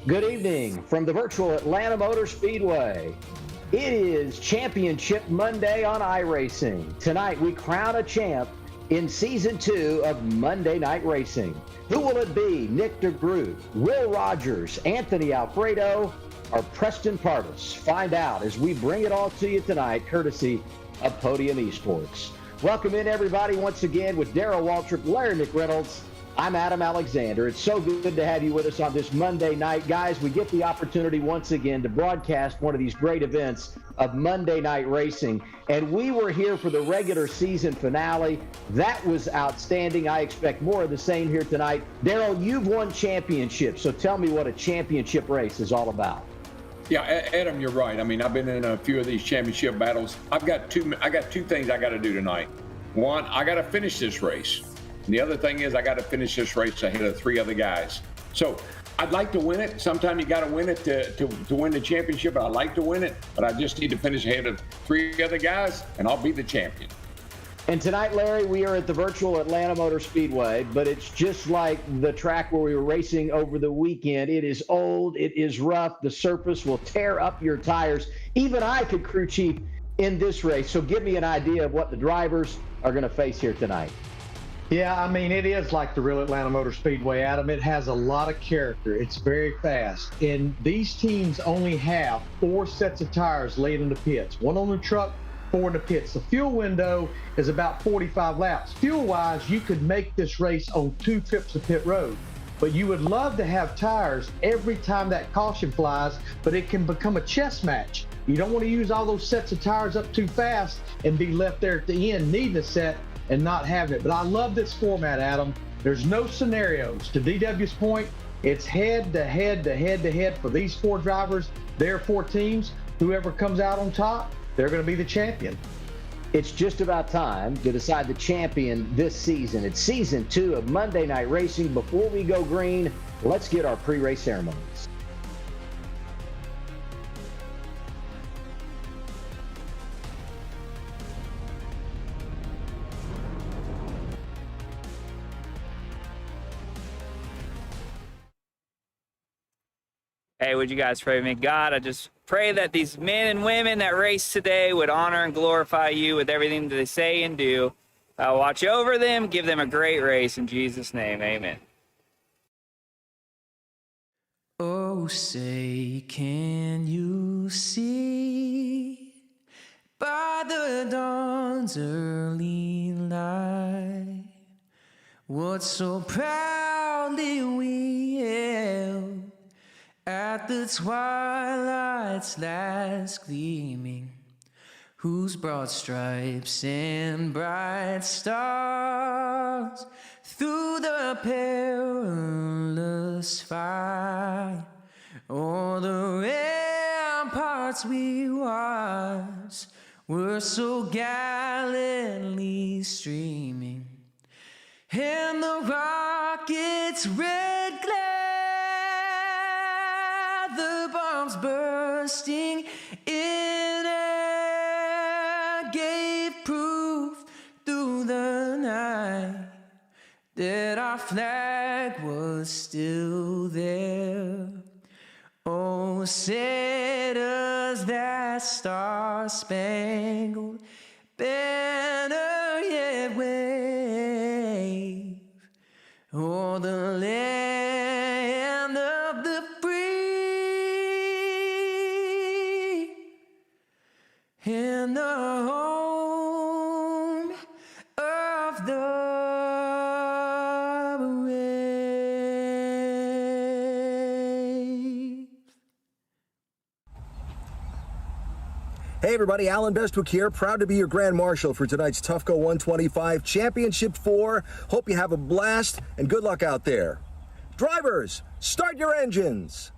Good evening from the virtual Atlanta Motor Speedway. It is Championship Monday on iRacing. Tonight we crown a champ in Season 2 of Monday Night Racing. Who will it be? Nick DeGroot, Will Rogers, Anthony Alfredo, or Preston Pardus? Find out as we bring it all to you tonight, courtesy of Podium Esports. Welcome in, everybody, once again with Darrell Waltrip, Larry McReynolds. I'm Adam Alexander. It's so good to have you with us on this Monday night. Guys, we get the opportunity once again to broadcast one of these great events of Monday Night Racing. And we were here for the regular season finale. That was outstanding. I expect more of the same here tonight. Darrell, you've won championships, so tell me what a championship race is all about. Yeah, Adam, you're right. I mean, I've been in a few of these championship battles. I got two things I got to do tonight. One, I got to finish this race. And the other thing is I got to finish this race ahead of three other guys. So I'd like to win it. Sometimes you got to win it to win the championship. I like to win it, but I just need to finish ahead of three other guys, and I'll be the champion. And tonight, Larry, we are at the virtual Atlanta Motor Speedway, but it's just like the track where we were racing over the weekend. It is old. It is rough. The surface will tear up your tires. Even I could crew chief in this race. So give me an idea of what the drivers are going to face here tonight. Yeah, I mean, it is like the real Atlanta Motor Speedway, Adam. It has a lot of character. It's very fast. And these teams only have 4 sets of tires laid in the pits. 1 on the truck, 4 in the pits. The fuel window is about 45 laps. Fuel-wise, you could make this race on 2 trips to pit road. But you would love to have tires every time that caution flies, but it can become a chess match. You don't want to use all those sets of tires up too fast and be left there at the end needing a set and not having it. But I love this format, Adam. There's no scenarios. To DW's point, it's head to head to head to head for these 4 drivers, their 4 teams. Whoever comes out on top, they're going to be the champion. It's just about time to decide the champion this season. It's Season 2 of Monday Night Racing. Before we go green, let's get our pre-race ceremonies. Hey, would you guys pray with me? God, I just pray that these men and women that race today would honor and glorify you with everything that they say and do. Watch over them, give them a great race. In Jesus' name, amen. Oh, say, can you see by the dawn's early light what so proudly we hailed at the twilight's last gleaming, whose broad stripes and bright stars through the perilous fight o'er the ramparts we watched were so gallantly streaming, and the rocket's red glare, the bombs bursting in air, gave proof through the night that our flag was still there. Oh, say does that star-spangled banner yet wave o'er the land of the free and the home of the brave. Hey everybody, Alan Bestwick here, proud to be your Grand Marshal for tonight's Tufco 125 Championship 4. Hope you have a blast and good luck out there. Drivers, start your engines.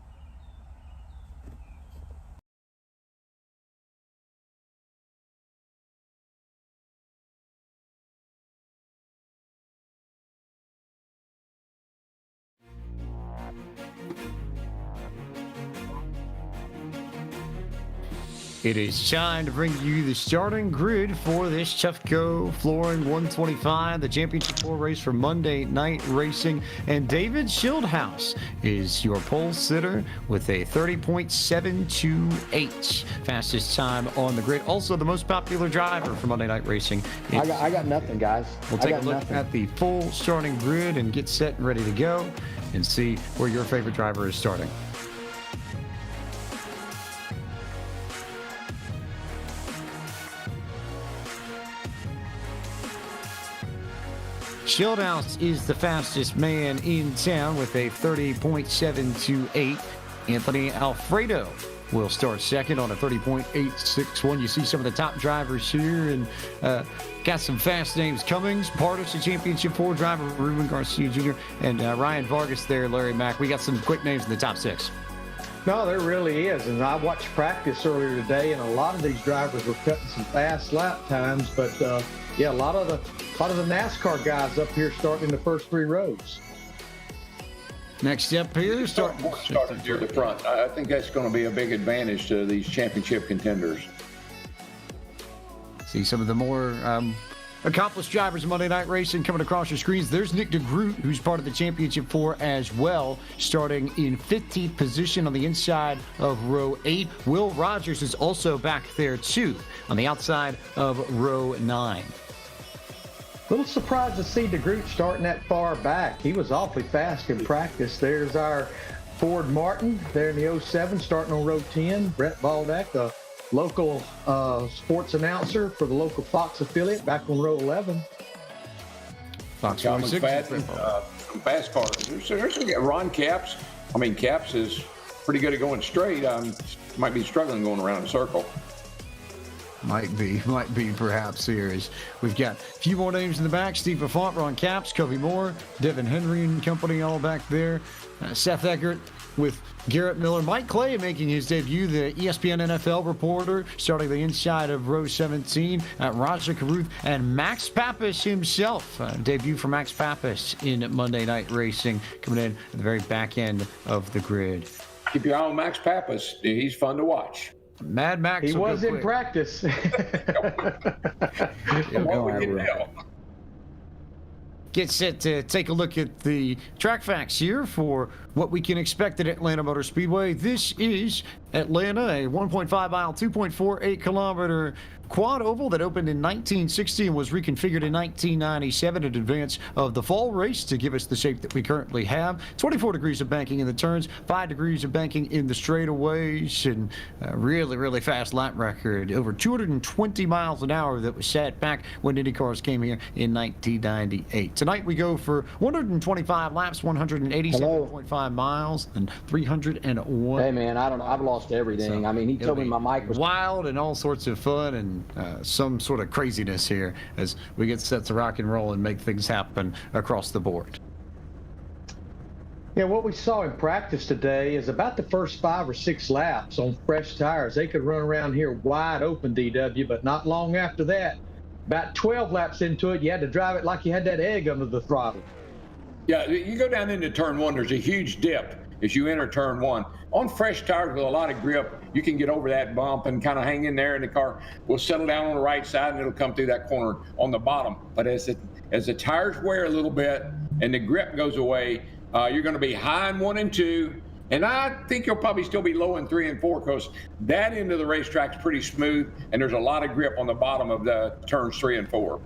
It is time to bring you the starting grid for this Tufco Flooring 125, the Championship 4 race for Monday Night Racing. And David Schildhouse is your pole sitter with a 30.728 fastest time on the grid. Also the most popular driver for Monday Night Racing. I got nothing, guys. We'll take a look at the full starting grid and get set and ready to go and see where your favorite driver is starting. Schildhouse is the fastest man in town with a 30.728. Anthony Alfredo will start second on a 30.861. You see some of the top drivers here, and got some fast names. Cummings, Pardus, the Championship 4 driver, Ruben Garcia Jr., and Ryan Vargas there, Larry Mack. We got some quick names in the top 6. No, there really is. And I watched practice earlier today, and a lot of these drivers were cutting some fast lap times. But yeah, a lot of the NASCAR guys up here starting in the first 3 rows. Next up here, starting near the front. I think that's going to be a big advantage to these championship contenders. See some of the more accomplished drivers of Monday Night Racing coming across your screens. There's Nick DeGroot, who's part of the Championship 4 as well, starting in 15th position on the inside of row 8. Will Rogers is also back there too on the outside of row 9. A little surprised to see DeGroot starting that far back. He was awfully fast in practice. There's our Ford Martin there in the 07 starting on row 10. Brett Baldwick, a local sports announcer for the local Fox affiliate, back on row 11. Fox some fast cars. There's Ron Capps. I mean, Capps is pretty good at going straight. Might be struggling going around in a circle. Might be perhaps here. As we've got a few more names in the back. Steve Buffont, Ron Capps, Covey Moore, Devin Henry and company all back there. Seth Eckert with Garrett Miller. Mike Clay making his debut, the ESPN NFL reporter, starting the inside of row 17. Raj Carruth and Max Pappas himself. Debut for Max Pappas in Monday Night Racing, coming in at the very back end of the grid. Keep your eye on Max Pappas. He's fun to watch. Mad Max. He was in practice. Get set to take a look at the track facts here for what we can expect at Atlanta Motor Speedway. This is Atlanta, a 1.5 mile, 2.48 kilometer quad oval that opened in 1960 and was reconfigured in 1997 in advance of the fall race to give us the shape that we currently have. 24 degrees of banking in the turns, 5 degrees of banking in the straightaways, and a really fast lap record. Over 220 miles an hour that was set back when Indy cars came here in 1998. Tonight we go for 125 laps, 187.5 miles, and 301. Hey man, I've lost everything. I mean, he told me my mic was wild and all sorts of fun and some sort of craziness here as we get set to rock and roll and make things happen across the board. Yeah, what we saw in practice today is about the first 5 or 6 laps on fresh tires. They could run around here wide open, DW, but not long after that. About 12 laps into it, you had to drive it like you had that egg under the throttle. Yeah, you go down into turn 1, there's a huge dip as you enter turn 1. On fresh tires with a lot of grip, you can get over that bump and kind of hang in there, and the car will settle down on the right side and it'll come through that corner on the bottom. But as the tires wear a little bit and the grip goes away, you're going to be high in 1 and 2, and I think you'll probably still be low in 3 and 4 because that end of the racetrack's pretty smooth and there's a lot of grip on the bottom of the turns 3 and 4.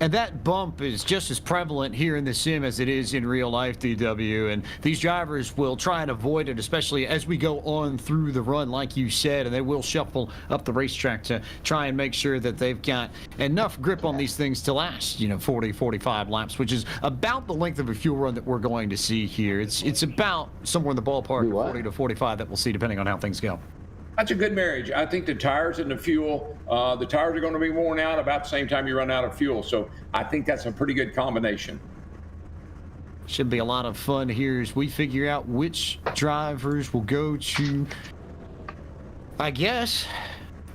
And that bump is just as prevalent here in the sim as it is in real life, DW. And these drivers will try and avoid it, especially as we go on through the run, like you said, and they will shuffle up the racetrack to try and make sure that they've got enough grip on these things to last, 40, 45 laps, which is about the length of a fuel run that we're going to see here. It's about somewhere in the ballpark of 40 to 45 that we'll see depending on how things go. That's a good marriage. I think the tires and the fuel, the tires are going to be worn out about the same time you run out of fuel. So I think that's a pretty good combination. Should be a lot of fun here as we figure out which drivers will go to, I guess,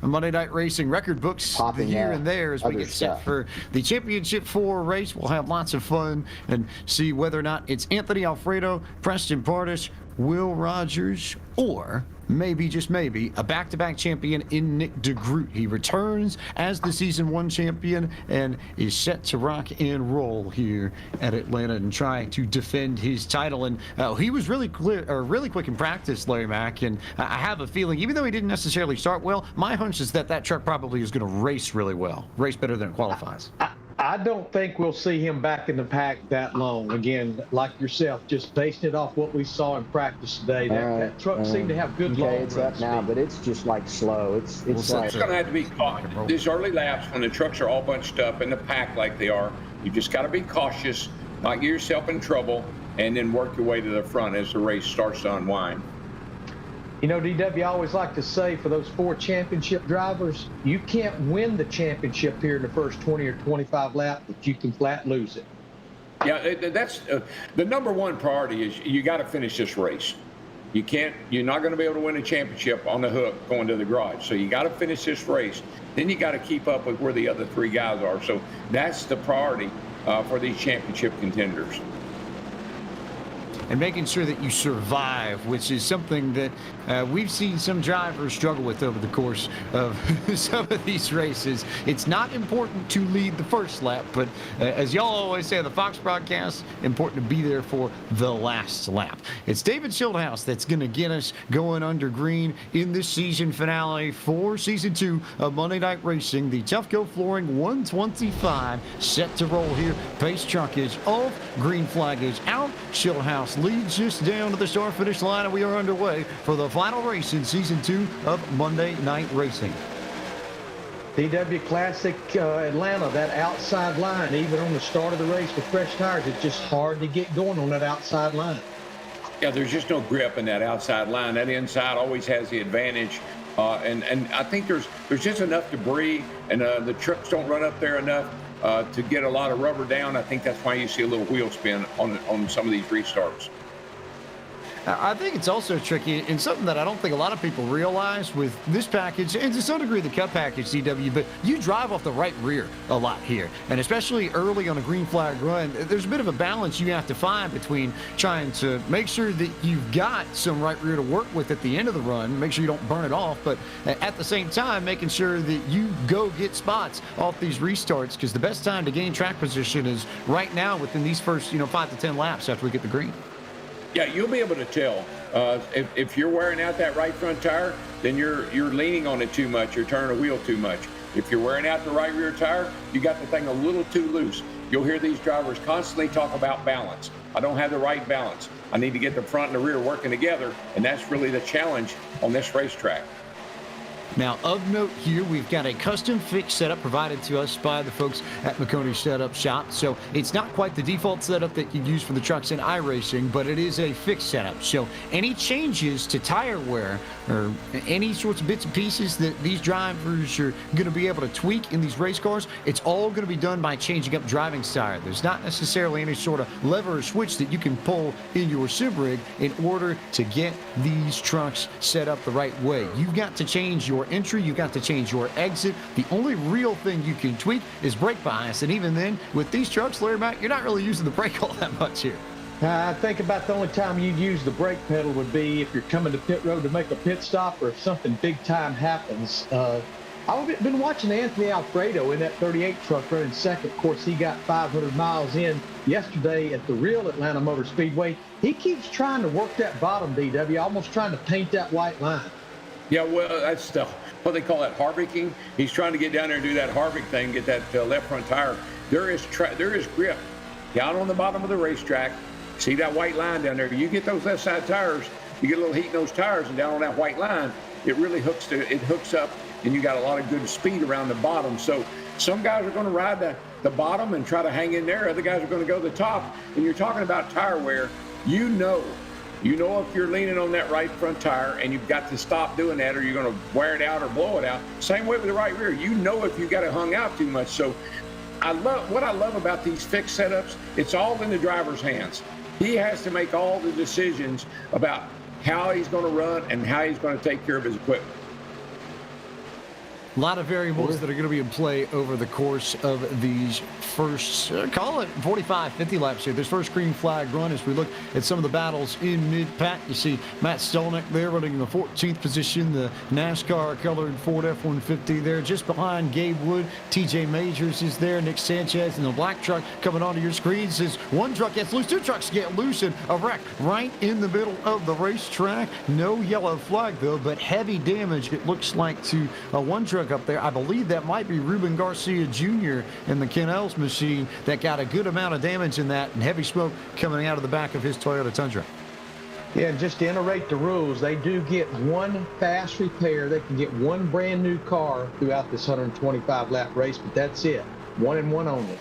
a Monday Night Racing record books here and there as we get set for the Championship 4 race. We'll have lots of fun and see whether or not it's Anthony Alfredo, Preston Pardus, Will Rogers, or maybe, just maybe, a back-to-back champion in Nick DeGroot. He returns as the Season 1 champion and is set to rock and roll here at Atlanta and try to defend his title. And he was really quick in practice, Larry Mack, and I have a feeling, even though he didn't necessarily start well, my hunch is that truck probably is going to race really well, race better than it qualifies. I don't think we'll see him back in the pack that long. Again, like yourself, just basing it off what we saw in practice today, that truck seemed to have good long it's up now, but it's just like slow. It's like it's going to have to be caught. These early laps, when the trucks are all bunched up in the pack like they are, you just got to be cautious, not get yourself in trouble, and then work your way to the front as the race starts to unwind. You know, DW, I always like to say for those 4 championship drivers, you can't win the championship here in the first 20 or 25 laps, but you can flat lose it. Yeah, that's the number one priority is you got to finish this race. You're not going to be able to win a championship on the hook going to the garage. So you got to finish this race. Then you got to keep up with where the other 3 guys are. So that's the priority for these championship contenders. And making sure that you survive, which is something that we've seen some drivers struggle with over the course of some of these races. It's not important to lead the first lap, but as y'all always say on the Fox broadcast, important to be there for the last lap. It's David Schildhouse that's going to get us going under green in this season finale for Season 2 of Monday Night Racing. The Tufco Flooring 125 set to roll here. Pace truck is off, green flag is out. Schildhouse leads us down to the start-finish line, and we are underway for the final race in Season 2 of Monday Night Racing. DW Classic Atlanta, that outside line, even on the start of the race with fresh tires, it's just hard to get going on that outside line. Yeah, there's just no grip in that outside line. That inside always has the advantage. And I think there's just enough debris, and the trucks don't run up there enough to get a lot of rubber down. I think that's why you see a little wheel spin on some of these restarts. I think it's also tricky, and something that I don't think a lot of people realize with this package, and to some degree the Cup package, CW, but you drive off the right rear a lot here. And especially early on a green flag run, there's a bit of a balance you have to find between trying to make sure that you've got some right rear to work with at the end of the run, make sure you don't burn it off, but at the same time, making sure that you go get spots off these restarts, because the best time to gain track position is right now within these first 5 to 10 laps after we get the green. Yeah, you'll be able to tell if you're wearing out that right front tire, then you're leaning on it too much. You're turning the wheel too much. If you're wearing out the right rear tire, you got the thing a little too loose. You'll hear these drivers constantly talk about balance. I don't have the right balance. I need to get the front and the rear working together, and that's really the challenge on this racetrack. Now, of note here, we've got a custom fix setup provided to us by the folks at McConey Setup Shop. So it's not quite the default setup that you use for the trucks in iRacing, but it is a fixed setup. So any changes to tire wear or any sorts of bits and pieces that these drivers are going to be able to tweak in these race cars, it's all going to be done by changing up driving style. There's not necessarily any sort of lever or switch that you can pull in your sim rig in order to get these trucks set up the right way. You've got to change your entry, you've got to change your exit. The only real thing you can tweak is brake bias, and even then, with these trucks, Larry Mack, you're not really using the brake all that much here. I think about the only time you'd use the brake pedal would be if you're coming to pit road to make a pit stop or if something big time happens. I've been watching Anthony Alfredo in that 38 truck running second. Of course, he got 500 miles in yesterday at the real Atlanta Motor Speedway. He keeps trying to work that bottom, DW, almost trying to paint that white line. Yeah, well, that's what they call that Harvicking. He's trying to get down there and do that Harvick thing, get that left front tire. There is grip down on the bottom of the racetrack. See that white line down there? You get those left side tires, you get a little heat in those tires, and down on that white line, it really hooks up, and you got a lot of good speed around the bottom. So some guys are going to ride the bottom and try to hang in there. Other guys are going to go to the top. And you're talking about tire wear. You know if you're leaning on that right front tire and you've got to stop doing that or you're going to wear it out or blow it out. Same way with the right rear. You know if you got it hung out too much. So what I love about these fixed setups, it's all in the driver's hands. He has to make all the decisions about how he's going to run and how he's going to take care of his equipment. A lot of variables that are going to be in play over the course of these first, call it 45, 50 laps here. This first green flag run, as we look at some of the battles in mid-pack, you see Matt Stolnick there running in the 14th position, the NASCAR-colored Ford F-150 there. Just behind Gabe Wood, TJ Majors is there, Nick Sanchez in the black truck coming onto your screen says one truck gets loose, two trucks get loose, and a wreck right in the middle of the racetrack. No yellow flag, though, but heavy damage, it looks like, to one truck up there. I believe that might be Ruben Garcia Jr. in the Kennels machine that got a good amount of damage in that, and heavy smoke coming out of the back of his Toyota Tundra. Yeah, and just to iterate the rules, they do get one fast repair. They can get one brand new car throughout this 125-lap race, but that's it. One and one only.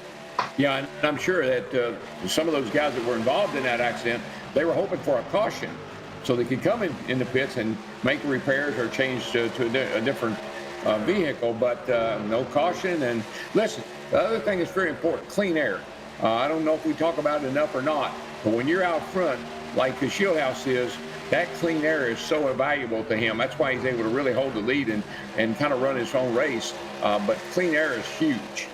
Yeah, and I'm sure that some of those guys that were involved in that accident, they were hoping for a caution so they could come in the pits and make the repairs or change to a different vehicle, but no caution. And listen, the other thing is very important, clean air. I don't know if we talk about it enough or not, but when you're out front, like the Shieldhouse is, that clean air is so valuable to him. That's why he's able to really hold the lead and kind of run his own race. But clean air is huge.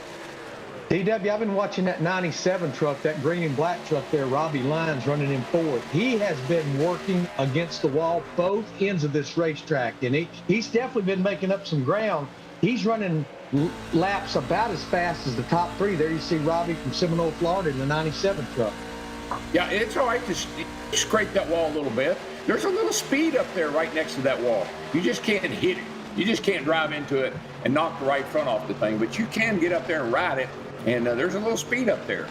DW, I've been watching that 97 truck, that green and black truck there, Robbie Lyons running in fourth. He has been working against the wall both ends of this racetrack, and he's definitely been making up some ground. He's running laps about as fast as the top three. There you see Robbie from Seminole, Florida in the 97 truck. Yeah, it's all right to scrape that wall a little bit. There's a little speed up there right next to that wall. You just can't hit it. You just can't drive into it and knock the right front off the thing, but you can get up there and ride it. And there's a little speed up there.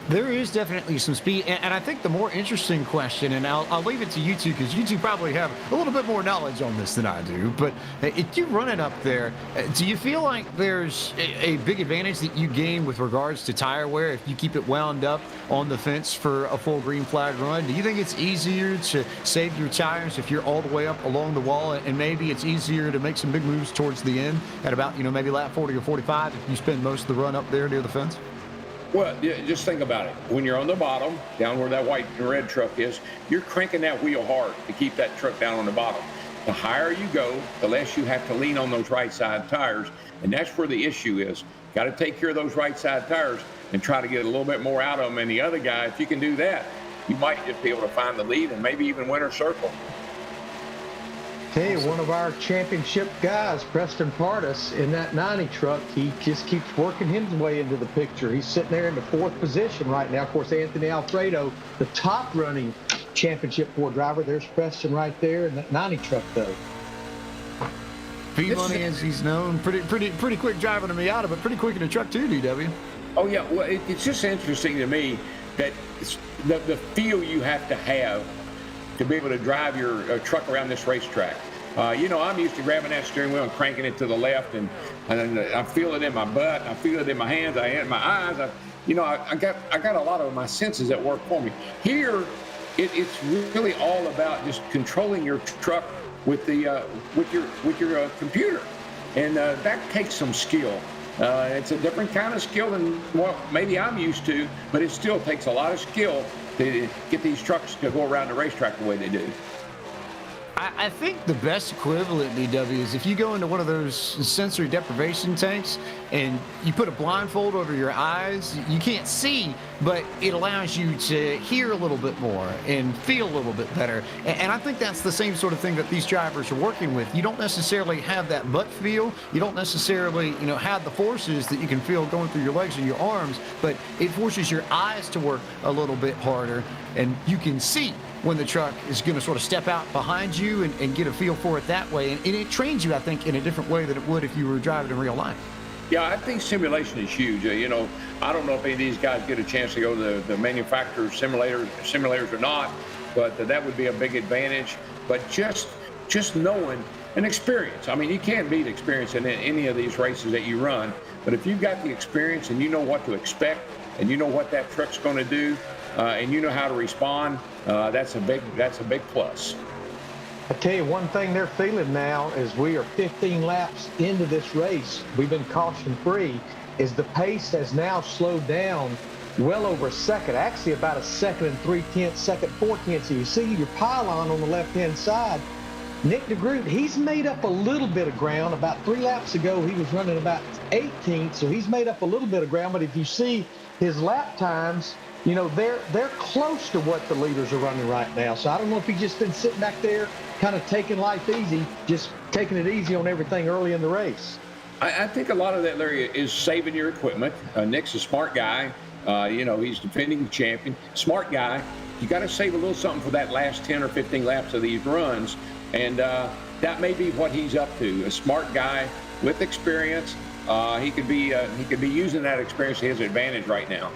There is definitely some speed, and I think the more interesting question, and I'll leave it to you two, because you two probably have a little bit more knowledge on this than I do, but if you run it up there, do you feel like there's a big advantage that you gain with regards to tire wear if you keep it wound up on the fence for a full green flag run? Do you think it's easier to save your tires if you're all the way up along the wall, and maybe it's easier to make some big moves towards the end at about, maybe lap 40 or 45 if you spend most of the run up there near the fence? Well, just think about it. When you're on the bottom, down where that white and red truck is, you're cranking that wheel hard to keep that truck down on the bottom. The higher you go, the less you have to lean on those right side tires, and that's where the issue is. Got to take care of those right side tires and try to get a little bit more out of them. And the other guy, if you can do that, you might just be able to find the lead and maybe even win a circle. Hey, one of our championship guys, Preston Pardus, in that 90 truck, he just keeps working his way into the picture. He's sitting there in the fourth position right now. Of course, Anthony Alfredo, the top running championship Ford driver. There's Preston right there in that 90 truck, though. P-Money, as he's known, pretty quick driving a Miata, but pretty quick in the truck too, DW. Oh, yeah. Well, it's just interesting to me that the feel you have to be able to drive your truck around this racetrack. I'm used to grabbing that steering wheel and cranking it to the left, and I feel it in my butt, I feel it in my hands, I in my eyes. I got a lot of my senses at work for me. Here, it's really all about just controlling your truck with your computer, and that takes some skill. It's a different kind of skill than what maybe I'm used to, but it still takes a lot of skill to get these trucks to go around the racetrack the way they do. I think the best equivalent, DW, is if you go into one of those sensory deprivation tanks and you put a blindfold over your eyes, you can't see, but it allows you to hear a little bit more and feel a little bit better. And I think that's the same sort of thing that these drivers are working with. You don't necessarily have that butt feel. You don't necessarily, have the forces that you can feel going through your legs and your arms, but it forces your eyes to work a little bit harder, and you can see when the truck is going to sort of step out behind you and get a feel for it that way. And it trains you, I think, in a different way than it would if you were driving in real life. Yeah, I think simulation is huge. I don't know if any of these guys get a chance to go to the manufacturer's simulators or not, but that would be a big advantage. But just knowing and experience. I mean, you can't beat experience in any of these races that you run. But if you've got the experience and you know what to expect and you know what that truck's going to do, and you know how to respond, that's a big plus. I tell you, one thing they're feeling now is we are 15 laps into this race. We've been caution-free. Is the pace has now slowed down well over a second, actually about a second and 3/10, second 4/10. So you see your pylon on the left-hand side, Nick DeGroot, he's made up a little bit of ground. About 3 laps ago, he was running about 18th, so he's made up a little bit of ground. But if you see his lap times, you know, they're close to what the leaders are running right now. So I don't know if he's just been sitting back there kind of taking life easy, just taking it easy on everything early in the race. I think a lot of that, Larry, is saving your equipment. Nick's a smart guy. You know, he's defending champion. Smart guy. You got to save a little something for that last 10 or 15 laps of these runs. And that may be what he's up to. A smart guy with experience. He could be using that experience to his advantage right now.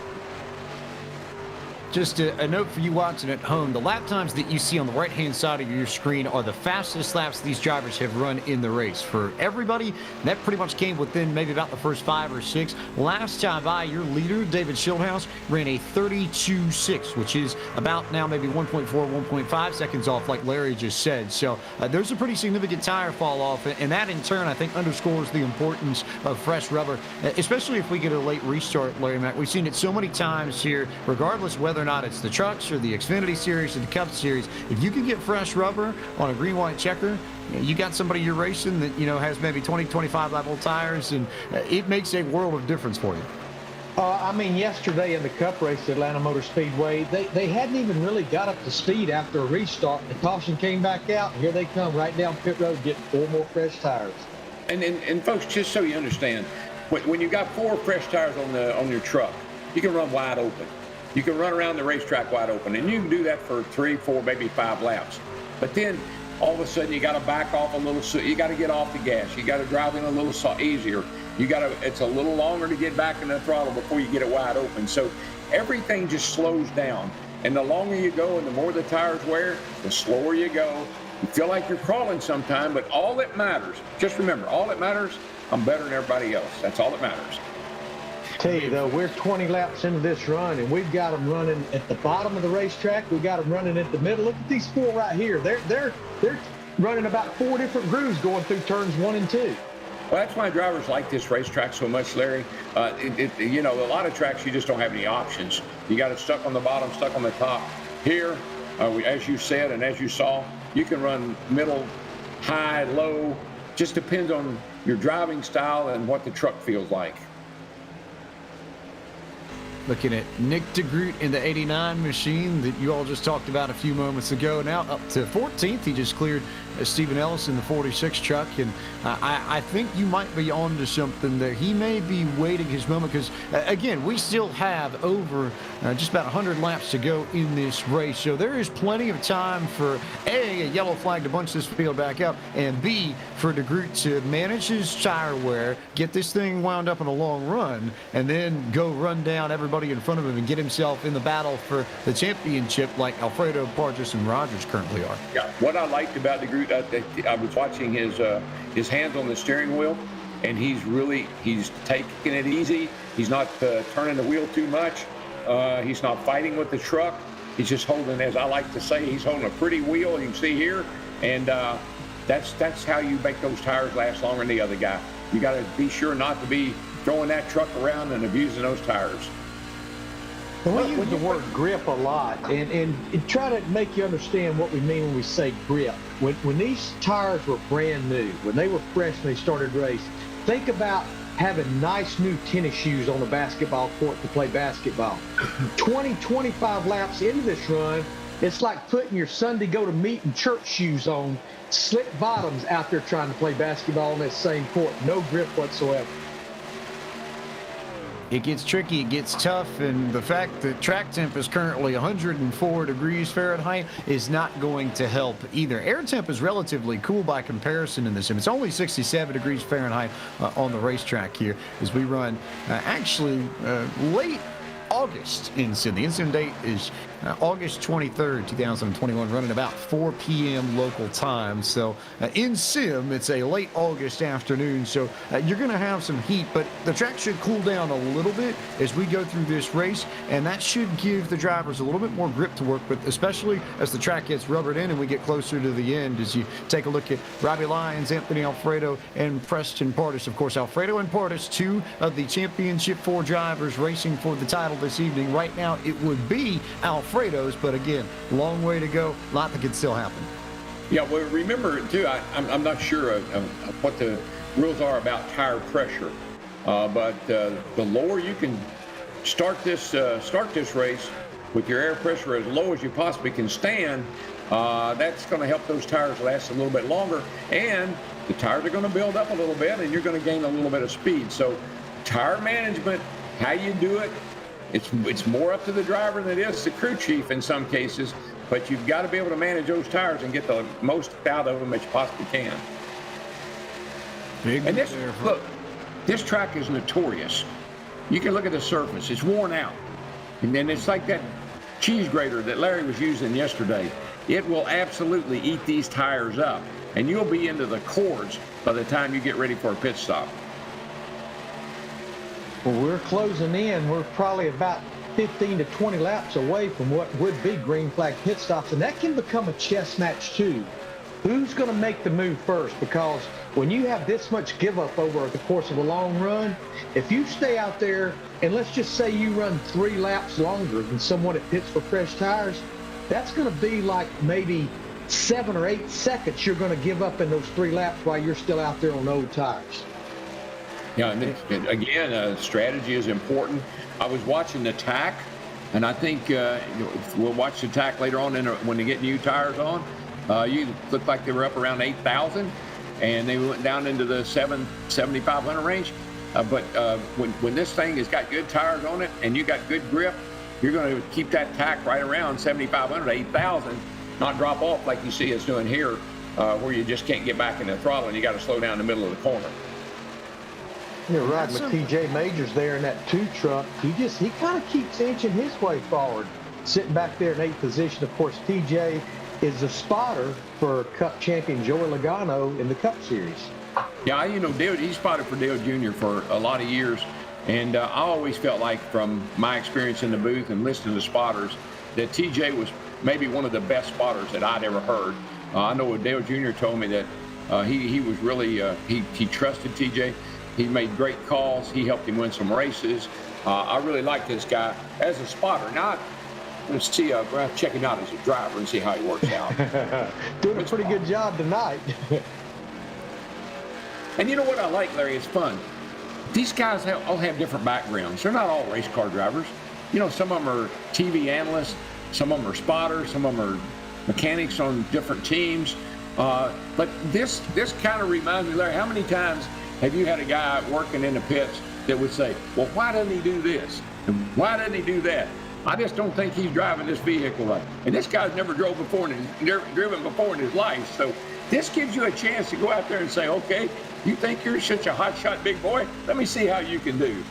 Just a note for you watching at home, the lap times that you see on the right-hand side of your screen are the fastest laps these drivers have run in the race. For everybody, that pretty much came within maybe about the first 5 or 6. Last time by, your leader, David Schildhouse, ran a 32.6, which is about now maybe 1.4, 1.5 seconds off, like Larry just said. So there's a pretty significant tire fall off, and that in turn, I think, underscores the importance of fresh rubber, especially if we get a late restart, Larry Mack. We've seen it so many times here, regardless whether or not it's the trucks or the Xfinity Series or the Cup Series. If you can get fresh rubber on a green-white checker, you got somebody you're racing that, you know, has maybe 20, 25 lap old tires, and it makes a world of difference for you. I mean, yesterday in the Cup race at Atlanta Motor Speedway, they hadn't even really got up to speed after a restart. The caution came back out, and here they come right down pit road getting 4 more fresh tires. And folks, just so you understand, when you got 4 fresh tires on your truck, you can run wide open. You can run around the racetrack wide open, and you can do that for 3, 4, maybe 5 laps. But then all of a sudden you got to back off a little. So you got to get off the gas. You got to drive in a little easier. It's a little longer to get back in the throttle before you get it wide open. So everything just slows down. And the longer you go and the more the tires wear, the slower you go. You feel like you're crawling sometime, but all that matters, just remember, all that matters, I'm better than everybody else. That's all that matters. Tell you though, we're 20 laps into this run, and we've got them running at the bottom of the racetrack. We've got them running at the middle. Look at these 4 right here. They're running about 4 different grooves going through turns 1 and 2. Well, that's why drivers like this racetrack so much, Larry. You know, a lot of tracks you just don't have any options. You got it stuck on the bottom, stuck on the top. Here, as you said and as you saw, you can run middle, high, low. Just depends on your driving style and what the truck feels like. Looking at Nick DeGroot in the 89 machine that you all just talked about a few moments ago. Now up to 14th. He just cleared Stephen Ellis in the 46 truck. And I think you might be on to something there. He may be waiting his moment because, again, we still have over just about 100 laps to go in this race. So there is plenty of time for, A, yellow flag to bunch this field back up, and B, for DeGroot to manage his tire wear, get this thing wound up in a long run, and then go run down everybody in front of him and get himself in the battle for the championship like Alfredo, Pardus, and Rogers currently are. Yeah, what I liked about DeGroot, I was watching his hands on the steering wheel, and he's taking it easy. He's not turning the wheel too much. He's not fighting with the truck. He's just holding, as I like to say, he's holding a pretty wheel. You can see here, and that's how you make those tires last longer than the other guy. You got to be sure not to be throwing that truck around and abusing those tires. We use the word grip a lot, and try to make you understand what we mean when we say grip. When these tires were brand new, when they were fresh and they started race, think about having nice new tennis shoes on the basketball court to play basketball. 20, 25 laps into this run, it's like putting your Sunday go to meeting church shoes on, slick bottoms out there trying to play basketball on that same court. No grip whatsoever. It gets tricky, it gets tough, and the fact that track temp is currently 104 degrees Fahrenheit is not going to help either. Air temp is relatively cool by comparison in this sim. It's only 67 degrees Fahrenheit on the racetrack here as we run late August in sim. The in-sim date is August 23rd, 2021, running about 4 p.m. local time. So in sim, it's a late August afternoon, so you're going to have some heat, but the track should cool down a little bit as we go through this race, and that should give the drivers a little bit more grip to work with, especially as the track gets rubbered in and we get closer to the end. As you take a look at Robbie Lyons, Anthony Alfredo, and Preston Pardus. Of course, Alfredo and Pardus, 2 of the Championship 4 drivers racing for the title this evening. Right now, it would be Alfredo's, but again, long way to go. A lot that could still happen. Yeah, well, remember too, I'm not sure of what the rules are about tire pressure, but the lower you can start this race with your air pressure as low as you possibly can stand, that's going to help those tires last a little bit longer, and the tires are going to build up a little bit, and you're going to gain a little bit of speed. So, tire management, how you do it, it's more up to the driver than it is the crew chief in some cases. But you've got to be able to manage those tires and get the most out of them that you possibly can. And this track is notorious. You can look at the surface; it's worn out, and then it's like that cheese grater that Larry was using yesterday. It will absolutely eat these tires up, and you'll be into the cords by the time you get ready for a pit stop. Well, we're closing in. We're probably about 15 to 20 laps away from what would be green flag pit stops, and that can become a chess match too. Who's going to make the move first? Because when you have this much give up over the course of a long run, if you stay out there and let's just say you run 3 laps longer than someone that pits for fresh tires, that's going to be like maybe 7 or 8 seconds you're going to give up in those 3 laps while you're still out there on old tires. Yeah, and again, strategy is important. I was watching the tack, and I think we'll watch the tack later on when they get new tires on. You looked like they were up around 8,000, and they went down into the 7,500 range. But when this thing has got good tires on it and you got good grip, you're going to keep that tack right around 7,500, 8,000, not drop off like you see us doing here, where you just can't get back in the throttle and you got to slow down in the middle of the corner. You're right, with TJ Majors there in that 2 truck, he kind of keeps inching his way forward, sitting back there in 8th position. Of course, TJ is a spotter for Cup champion Joey Logano in the Cup Series. Yeah, Dale, he spotted for Dale Jr. for a lot of years, and I always felt like from my experience in the booth and listening to spotters that TJ was maybe one of the best spotters that I'd ever heard. I know Dale Jr. told me that he was really, he trusted TJ. He made great calls. He helped him win some races. I really like this guy as a spotter. Now, let's see, we'll check him out as a driver and see how he works out. Doing a pretty good job tonight. And you know what I like, Larry? It's fun. These guys all have different backgrounds. They're not all race car drivers. Some of them are TV analysts. Some of them are spotters. Some of them are mechanics on different teams. But this kind of reminds me, Larry, how many times have you had a guy working in the pits that would say, well, why doesn't he do this? And why doesn't he do that? I just don't think he's driving this vehicle right. And this guy's never driven before in his life. So this gives you a chance to go out there and say, okay, you think you're such a hotshot big boy? Let me see how you can do.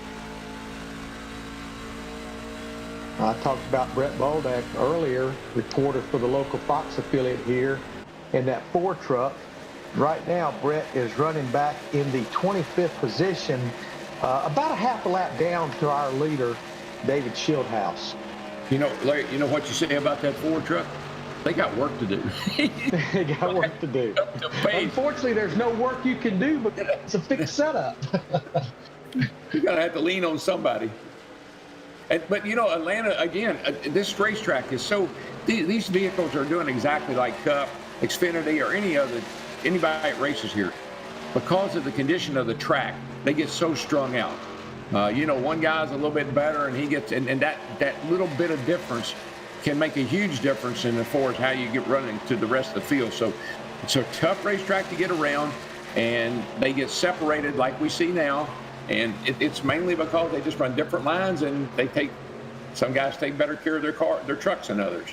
I talked about Brett Baldock earlier, reporter for the local Fox affiliate here, in that 4 truck. Right now, Brett is running back in the 25th position, about a half a lap down to our leader, David Shieldhouse. Larry, you know what you say about that 4 truck? They got work to do. They got work to do. Unfortunately, there's no work you can do, but it's a fixed setup. You're going to have to lean on somebody. But Atlanta, again, this racetrack is so, these vehicles are doing exactly like Cup, Xfinity, or anybody that races here. Because of the condition of the track, they get so strung out. One guy's a little bit better, and he gets, and that little bit of difference can make a huge difference in as far as how you get running to the rest of the field. So it's a tough racetrack to get around, and they get separated like we see now. And it's mainly because they just run different lines, and some guys take better care of their trucks than others.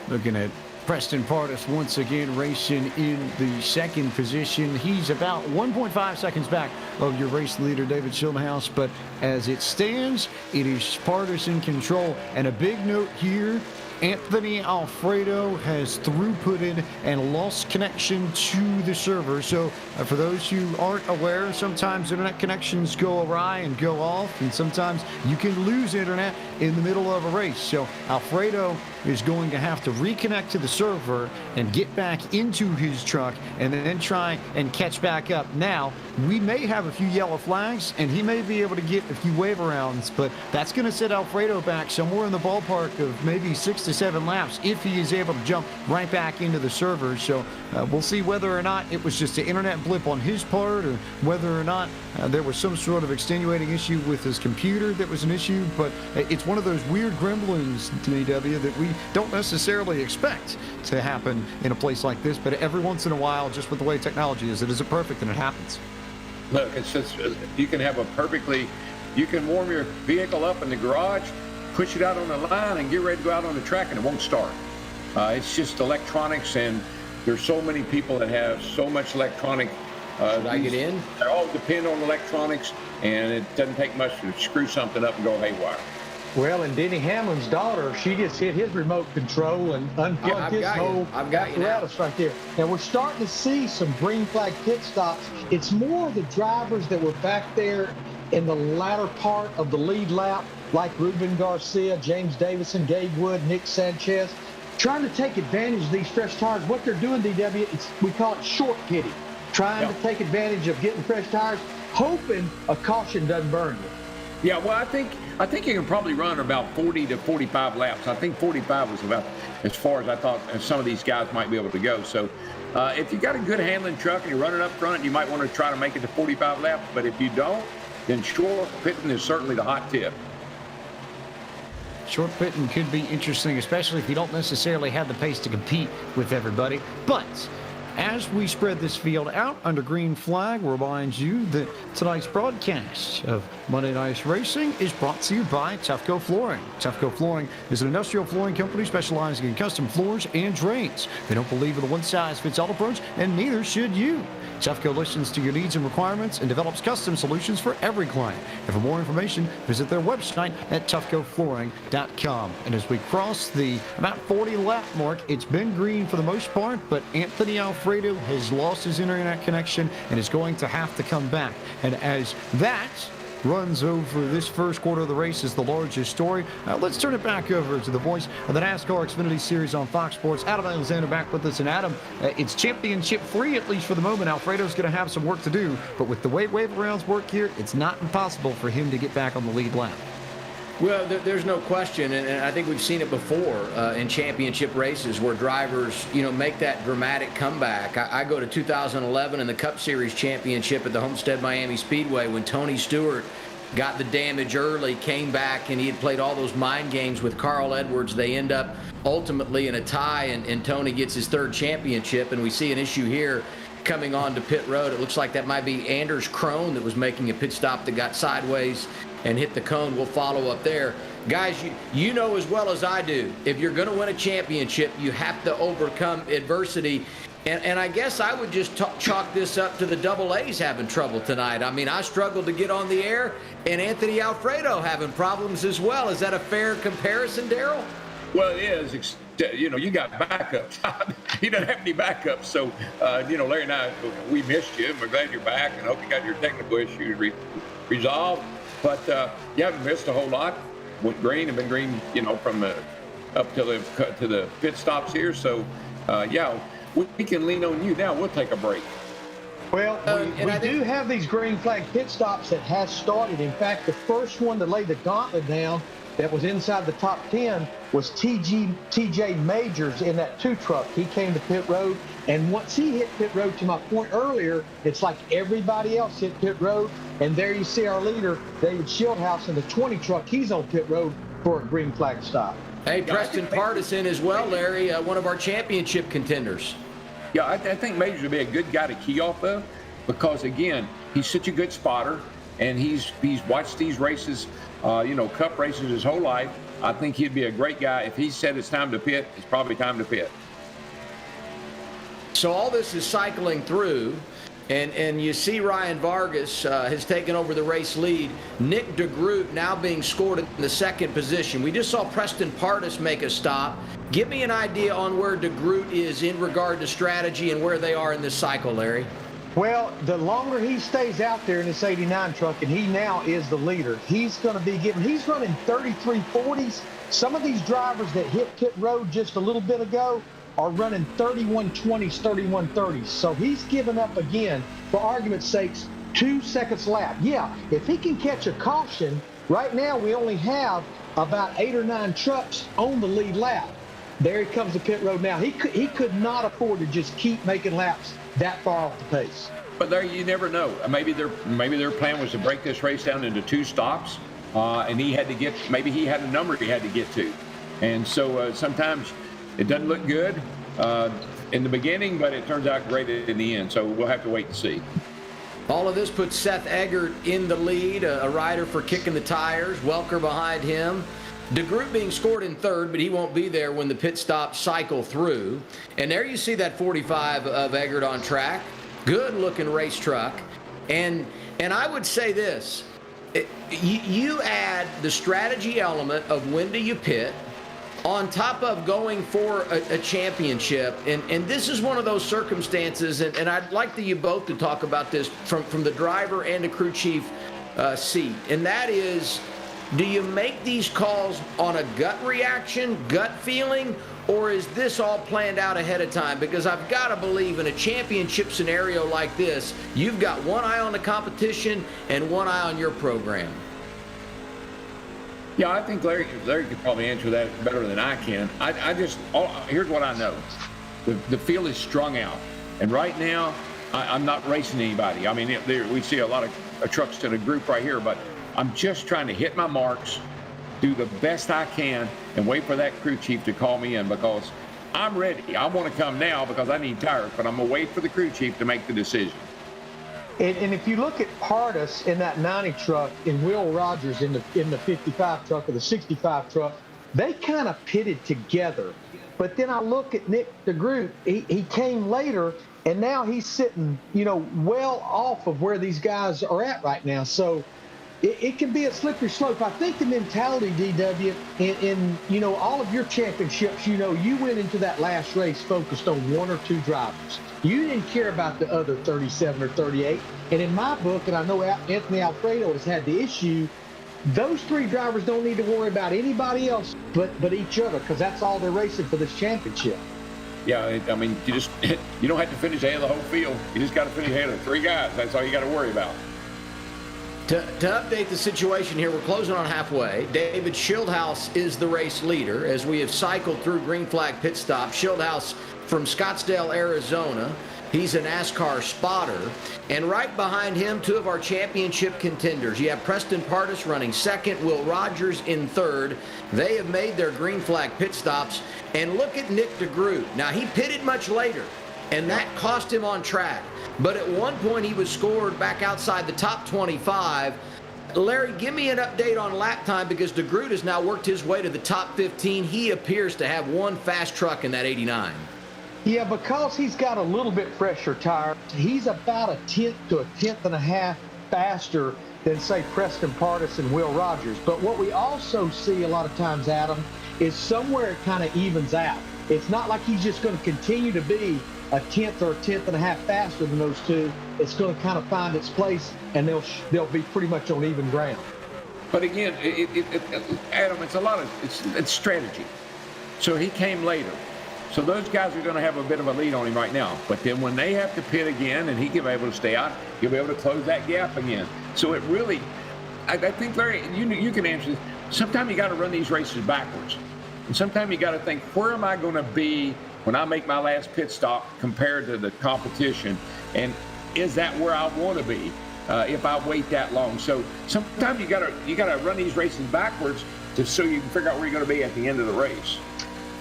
Looking at Preston Pardus once again racing in the 2nd position. He's about 1.5 seconds back of your race leader, David Shieldhouse. But as it stands, it is Pardus in control. And a big note here, Anthony Alfredo has throughputed and lost connection to the server. So for those who aren't aware, sometimes internet connections go awry and go off, and sometimes you can lose internet in the middle of a race. So Alfredo is going to have to reconnect to the server and get back into his truck and then try and catch back up. Now, we may have a few yellow flags, and he may be able to get a few wave arounds, but that's going to set Alfredo back somewhere in the ballpark of maybe 6 to to 7 laps if he is able to jump right back into the servers. So we'll see whether or not it was just an internet blip on his part, or whether or not there was some sort of extenuating issue with his computer that was an issue. But it's one of those weird gremlins, DW, that we don't necessarily expect to happen in a place like this. But every once in a while, just with the way technology is, it isn't perfect and it happens. Look, it's just, you can have you can warm your vehicle up in the garage, push it out on the line, and get ready to go out on the track, and it won't start. It's just electronics, and there's so many people that have so much electronic. Should I get in? They all depend on electronics, and it doesn't take much to screw something up and go haywire. Well, and Denny Hamlin's daughter, she just hit his remote control and unplugged his whole apparatus right there. Now, we're starting to see some green flag pit stops. It's more the drivers that were back there in the latter part of the lead lap, like Ruben Garcia, James Davidson, Gabe Wood, Nick Sanchez, trying to take advantage of these fresh tires. What they're doing, DW, we call it short pitting, trying to take advantage of getting fresh tires, hoping a caution doesn't burn you. Yeah, well, I think you can probably run about 40 to 45 laps. I think 45 was about as far as I thought some of these guys might be able to go. So if you got a good handling truck and you're running up front, you might want to try to make it to 45 laps. But if you don't, then short pitting is certainly the hot tip. Short pitting could be interesting, especially if you don't necessarily have the pace to compete with everybody. But as we spread this field out under green flag, we'll remind you that tonight's broadcast of Monday Night Racing is brought to you by Tufco Flooring. Tufco Flooring is an industrial flooring company specializing in custom floors and drains. They don't believe in a one-size-fits-all approach, and neither should you. Tufco listens to your needs and requirements and develops custom solutions for every client. And for more information, visit their website at tufcoflooring.com. And as we cross the about 40 lap mark, it's been green for the most part, but Anthony Alfredo has lost his internet connection and is going to have to come back. And as that runs over this first quarter of the race is the largest story. Let's turn it back over to the voice of the NASCAR Xfinity Series on Fox Sports. Adam Alexander back with us. And Adam, it's championship free, at least for the moment. Alfredo's going to have some work to do, but with the way wave rounds work here, it's not impossible for him to get back on the lead lap. Well, there's no question, and I think we've seen it before in championship races where drivers, make that dramatic comeback. I go to 2011 in the Cup Series championship at the Homestead Miami Speedway when Tony Stewart got the damage early, came back, and he had played all those mind games with Carl Edwards. They end up ultimately in a tie, and Tony gets his third championship, and we see an issue here coming on to pit road. It looks like that might be Anders Krohn that was making a pit stop that got sideways and hit the cone. We'll follow up there. Guys, you know as well as I do, if you're going to win a championship, you have to overcome adversity. And I guess I would just chalk this up to the double A's having trouble tonight. I mean, I struggled to get on the air, and Anthony Alfredo having problems as well. Is that a fair comparison, Darrell? Well, it is. You got backups. You don't have any backups. So, Larry and I, we missed you, and we're glad you're back, and hope you got your technical issues resolved. But you haven't missed a whole lot. With green, have been green, from up to the pit stops here. So, we can lean on you now. We'll take a break. Well, we do have these green flag pit stops that has started. In fact, the first one to lay the gauntlet down that was inside the top 10 was TJ Majors in that 2 truck. He came to pit road, and once he hit pit road, to my point earlier, it's like everybody else hit pit road, and there you see our leader, David Shieldhouse, in the 20 truck. He's on pit road for a green flag stop. Hey, Preston Pardus in as well, Larry, one of our championship contenders. Yeah, I think Majors would be a good guy to key off of because, again, he's such a good spotter, and he's watched these races, Cup races his whole life. I think he'd be a great guy. If he said it's time to pit, it's probably time to pit. So all this is cycling through, and you see Ryan Vargas has taken over the race lead. Nick DeGroot now being scored in the second position. We just saw Preston Pardus make a stop. Give me an idea on where DeGroot is in regard to strategy and where they are in this cycle, Larry. Well, the longer he stays out there in this 89 truck, and he now is the leader, he's going to be he's running 33.40s. Some of these drivers that hit pit road just a little bit ago are running 31.20s, 31.30s. So he's given up again, for argument's sakes, 2 seconds lap. Yeah, if he can catch a caution, right now we only have about 8 or 9 trucks on the lead lap. There he comes to pit road now. He could not afford to just keep making laps that far off the pace. But there, you never know. Maybe their plan was to break this race down into 2 stops, and he had a number he had to get to, and so sometimes it doesn't look good in the beginning, but it turns out great in the end. So we'll have to wait and see. All of this puts Seth Eggert in the lead, a rider for kicking the tires. Welker behind him. DeGroot being scored in third, but he won't be there when the pit stops cycle through. And there you see that 45 of Eggert on track. Good-looking race truck. And I would say this. You add the strategy element of when do you pit on top of going for a championship. And this is one of those circumstances, and I'd like you both to talk about this from the driver and the crew chief seat. And that is, do you make these calls on a gut reaction, gut feeling, or is this all planned out ahead of time? Because I've got to believe in a championship scenario like this, you've got one eye on the competition and one eye on your program. Yeah, I think Larry could probably answer that better than I can. Here's what I know. The field is strung out. And right now, I'm not racing anybody. I mean, we see a lot of trucks to the group right here, but I'm just trying to hit my marks, do the best I can, and wait for that crew chief to call me in, because I'm ready. I want to come now because I need tires, but I'm going to wait for the crew chief to make the decision. And if you look at Pardus in that 90 truck and Will Rogers in the 55 truck or the 65 truck, they kind of pitted together. But then I look at Nick DeGroot, he came later, and now he's sitting, well off of where these guys are at right now. So it can be a slippery slope. I think the mentality, DW, in all of your championships, you went into that last race focused on 1 or 2 drivers. You didn't care about the other 37 or 38. And in my book, and I know Anthony Alfredo has had the issue, those 3 drivers don't need to worry about anybody else but each other, because that's all they're racing for this championship. Yeah, I mean, you don't have to finish ahead of the whole field. You just got to finish ahead of 3 guys. That's all you got to worry about. To update the situation here, we're closing on halfway. David Schildhouse is the race leader as we have cycled through green flag pit stop. Schildhouse from Scottsdale, Arizona. He's a NASCAR spotter. And right behind him, 2 of our championship contenders. You have Preston Pardus running second, Will Rogers in third. They have made their green flag pit stops. And look at Nick DeGroot. Now, he pitted much later, and that cost him on track. But at one point, he was scored back outside the top 25. Larry, give me an update on lap time, because DeGroot has now worked his way to the top 15. He appears to have one fast truck in that 89. Yeah, because he's got a little bit fresher tire, he's about a 1/10 to a 1/10.5 faster than, say, Preston Pardus and Will Rogers. But what we also see a lot of times, Adam, is somewhere it kind of evens out. It's not like he's just going to continue to be a 1/10 or a 1/10.5 faster than those 2. It's going to kind of find its place, and they'll be pretty much on even ground. But again, Adam, it's strategy. So he came later. So those guys are going to have a bit of a lead on him right now. But then when they have to pit again and he can be able to stay out, he'll be able to close that gap again. So it really, I think, Larry, you can answer this. Sometimes you got to run these races backwards. And sometimes you got to think, where am I going to be when I make my last pit stop compared to the competition? And is that where I want to be if I wait that long? So sometimes you got to run these races backwards so you can figure out where you're going to be at the end of the race.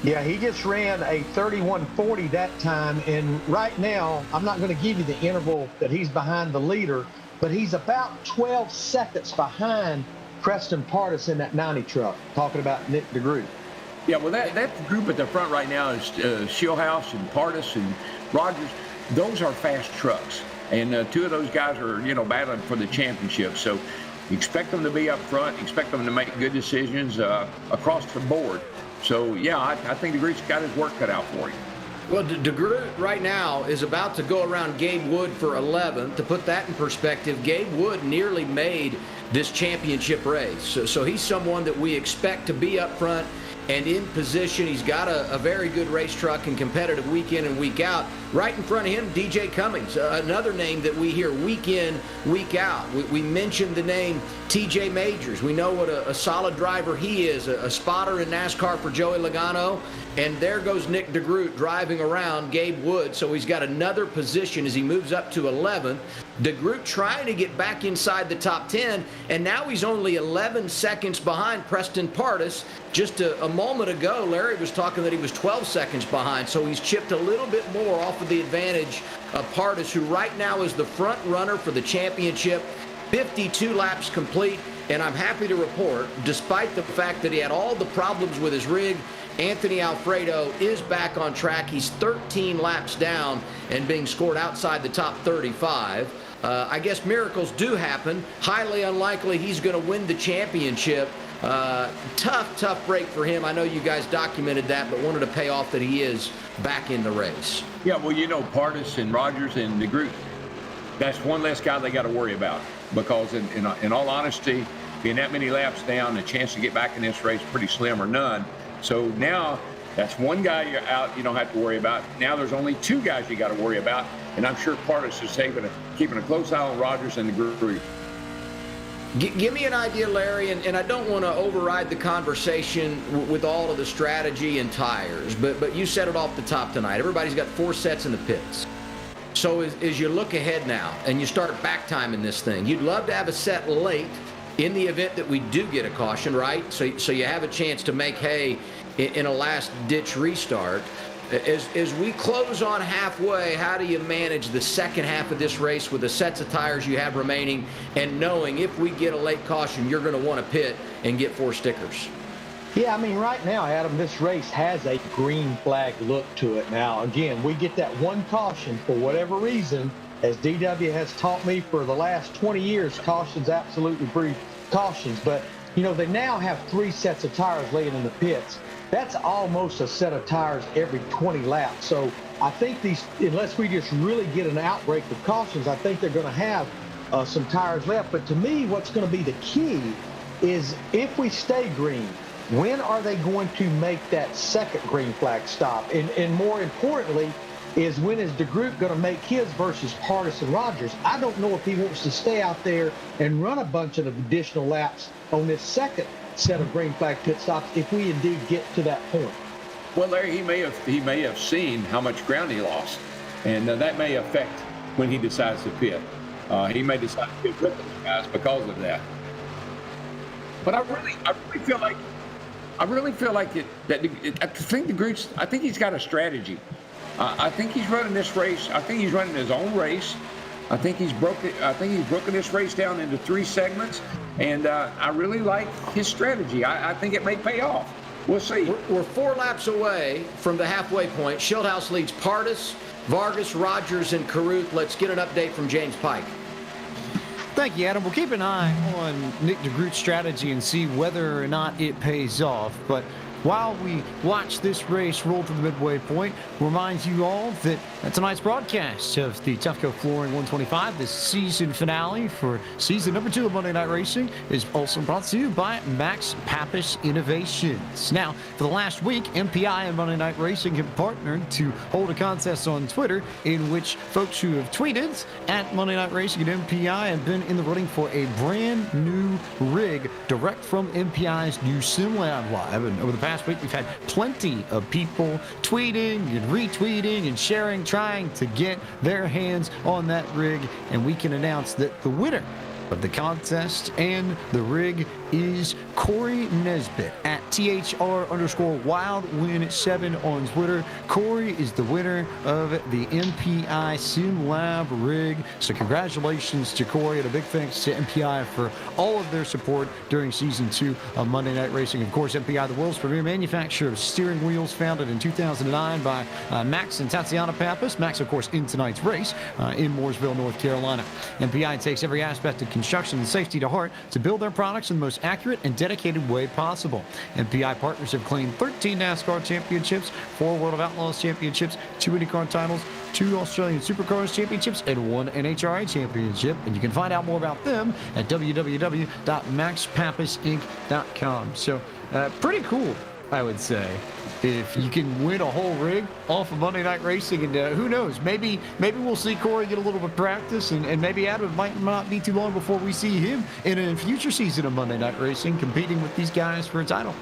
Yeah, he just ran a 31:40 that time, and right now, I'm not going to give you the interval that he's behind the leader, but he's about 12 seconds behind Preston Pardus in that 90 truck, talking about Nick DeGroot. Yeah, well, that group at the front right now is Schildhouse and Pardus and Rogers. Those are fast trucks, and 2 of those guys are, battling for the championship. So expect them to be up front, expect them to make good decisions across the board. So, yeah, I think DeGroot's got his work cut out for him. Well, DeGroot right now is about to go around Gabe Wood for 11th. To put that in perspective, Gabe Wood nearly made this championship race. So he's someone that we expect to be up front and in position. He's got a very good race truck and competitive week in and week out. Right in front of him, DJ Cummings, another name that we hear week in, week out. We mentioned the name TJ Majors. We know what a solid driver he is, a spotter in NASCAR for Joey Logano. And there goes Nick DeGroot driving around Gabe Wood. So he's got another position as he moves up to 11th. DeGroot trying to get back inside the top 10, and now he's only 11 seconds behind Preston Pardus. Just a moment ago, Larry was talking that he was 12 seconds behind, so he's chipped a little bit more off of the advantage of Pardus, who right now is the front runner for the championship. 52 laps complete, and I'm happy to report, despite the fact that he had all the problems with his rig, Anthony Alfredo is back on track. He's 13 laps down and being scored outside the top 35. I guess miracles do happen. Highly unlikely he's going to win the championship. Tough break for him. I know you guys documented that, but wanted to pay off that he is back in the race. Yeah, well, Pardus and Rogers and DeGroot, that's one less guy they got to worry about, because in all honesty, being that many laps down, the chance to get back in this race pretty slim or none. So now that's one guy you're out, you don't have to worry about. Now there's only two guys you got to worry about, and I'm sure Pardus is keeping a close eye on Rogers and the group. Give me an idea, Larry, and I don't want to override the conversation with all of the strategy and tires, but you said it off the top tonight. Everybody's got 4 sets in the pits. So as you look ahead now and you start back timing this thing, you'd love to have a set late in the event that we do get a caution, right? So you have a chance to make hay in a last-ditch restart. As we close on halfway, how do you manage the second half of this race with the sets of tires you have remaining, and knowing if we get a late caution, you're going to want to pit and get 4 stickers? Yeah, I mean, right now, Adam, this race has a green flag look to it. Now, again, we get that one caution for whatever reason. As DW has taught me for the last 20 years, cautions absolutely breed cautions. But, they now have 3 sets of tires laying in the pits. That's almost a set of tires every 20 laps. So I think unless we just really get an outbreak of cautions, I think they're going to have some tires left. But to me, what's going to be the key is if we stay green, when are they going to make that second green flag stop? And more importantly, is when is DeGroot going to make his versus Pardus and Rogers? I don't know if he wants to stay out there and run a bunch of additional laps on this second set of green flag pit stops if we indeed get to that point. Well, Larry, he may have seen how much ground he lost, and that may affect when he decides to pit. He may decide to pit with those guys because of that. But I really feel like I think DeGroot's. I think he's got a strategy. I think he's running this race. I think he's running his own race. I think he's broken this race down into 3 segments, and I really like his strategy. I think it may pay off. We'll see. We're 4 laps away from the halfway point. Schildhouse leads Pardus, Vargas, Rogers, and Carruth. Let's get an update from James Pike. Thank you, Adam. We'll keep an eye on Nick DeGroot's strategy and see whether or not it pays off. But while we watch this race roll to the midway point, remind you all that tonight's broadcast of the Tufco Flooring 125, the season finale for season number 2 of Monday Night Racing, is also brought to you by Max Pappas Innovations. Now, for the last week, MPI and Monday Night Racing have partnered to hold a contest on Twitter in which folks who have tweeted at Monday Night Racing and MPI have been in the running for a brand new rig direct from MPI's new SimLab Live. And over the past week, we've had plenty of people tweeting and retweeting and sharing, trying to get their hands on that rig, and we can announce that the winner of the contest and the rig is Corey Nesbitt at THR_WildWin7 on Twitter. Corey is the winner of the MPI SimLab rig. So congratulations to Corey, and a big thanks to MPI for all of their support during season 2 of Monday Night Racing. Of course, MPI, the world's premier manufacturer of steering wheels, founded in 2009 by Max and Tatiana Pappas. Max, of course, in tonight's race in Mooresville, North Carolina. MPI takes every aspect of construction and safety to heart to build their products in the most accurate and dedicated way possible. MPI partners have claimed 13 NASCAR championships, 4 World of Outlaws championships, 2 IndyCar titles, 2 Australian Supercars championships, and 1 NHRA championship. And you can find out more about them at www.maxpappasinc.com. So pretty cool. I would say. If you can win a whole rig off of Monday Night Racing, and who knows, maybe we'll see Corey get a little bit of practice, and maybe Adam, it might not be too long before we see him in a future season of Monday Night Racing competing with these guys for a title.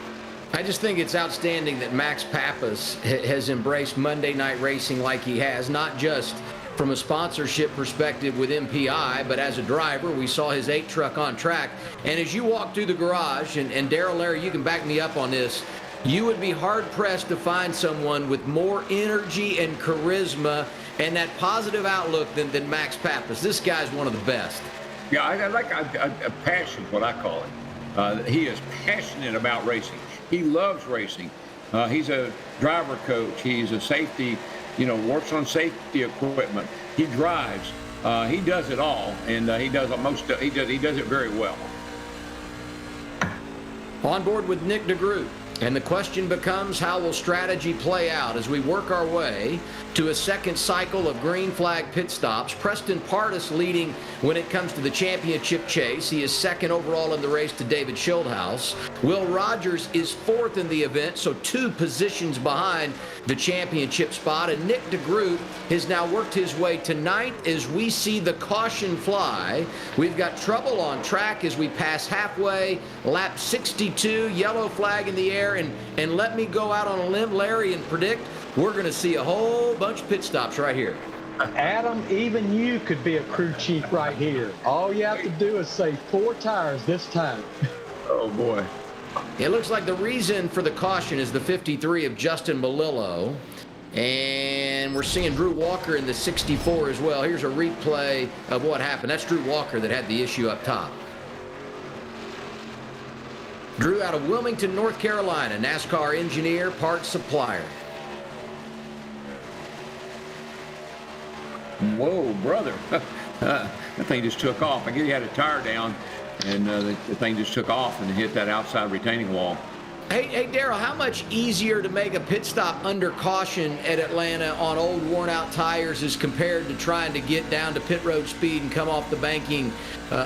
I just think it's outstanding that Max Pappas has embraced Monday Night Racing like he has, not just from a sponsorship perspective with MPI, but as a driver. We saw his 8 truck on track. And as you walk through the garage, and Daryl, Larry, you can back me up on this, you would be hard-pressed to find someone with more energy and charisma and that positive outlook than Max Pappas. This guy's one of the best. Yeah, I like a passion, what I call it. He is passionate about racing. He loves racing. He's a driver coach. He's a safety, works on safety equipment. He drives. He does it all, and he does it very well. On board with Nick DeGroot. And the question becomes, how will strategy play out as we work our way to a second cycle of green flag pit stops? Preston Pardus leading when it comes to the championship chase. He is second overall in the race to David Schildhouse. Will Rogers is fourth in the event, so 2 positions behind the championship spot. And Nick DeGroot has now worked his way to 9th as we see the caution fly. We've got trouble on track as we pass halfway, lap 62, yellow flag in the air. And let me go out on a limb, Larry, and predict we're going to see a whole bunch of pit stops right here. Adam, even you could be a crew chief right here. All you have to do is say 4 tires this time. Oh, boy. It looks like the reason for the caution is the 53 of Justin Melillo. And we're seeing Drew Walker in the 64 as well. Here's a replay of what happened. That's Drew Walker that had the issue up top. Drew out of Wilmington, North Carolina, NASCAR engineer, parts supplier. Whoa, brother. That thing just took off. I guess he had a tire down, and the thing just took off and hit that outside retaining wall. Hey, Daryl, how much easier to make a pit stop under caution at Atlanta on old worn-out tires as compared to trying to get down to pit road speed and come off the banking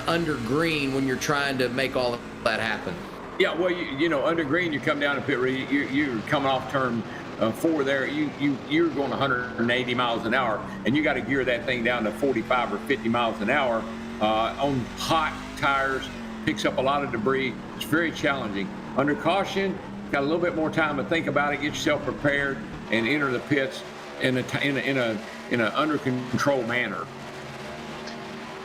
under green when you're trying to make all of that happen? Yeah, well, under green, you come down to pit road, you're coming off turn 4 there, you're going 180 miles an hour, and you got to gear that thing down to 45 or 50 miles an hour on hot tires, picks up a lot of debris. It's very challenging. Under caution, got a little bit more time to think about it, get yourself prepared, and enter the pits in an under control manner.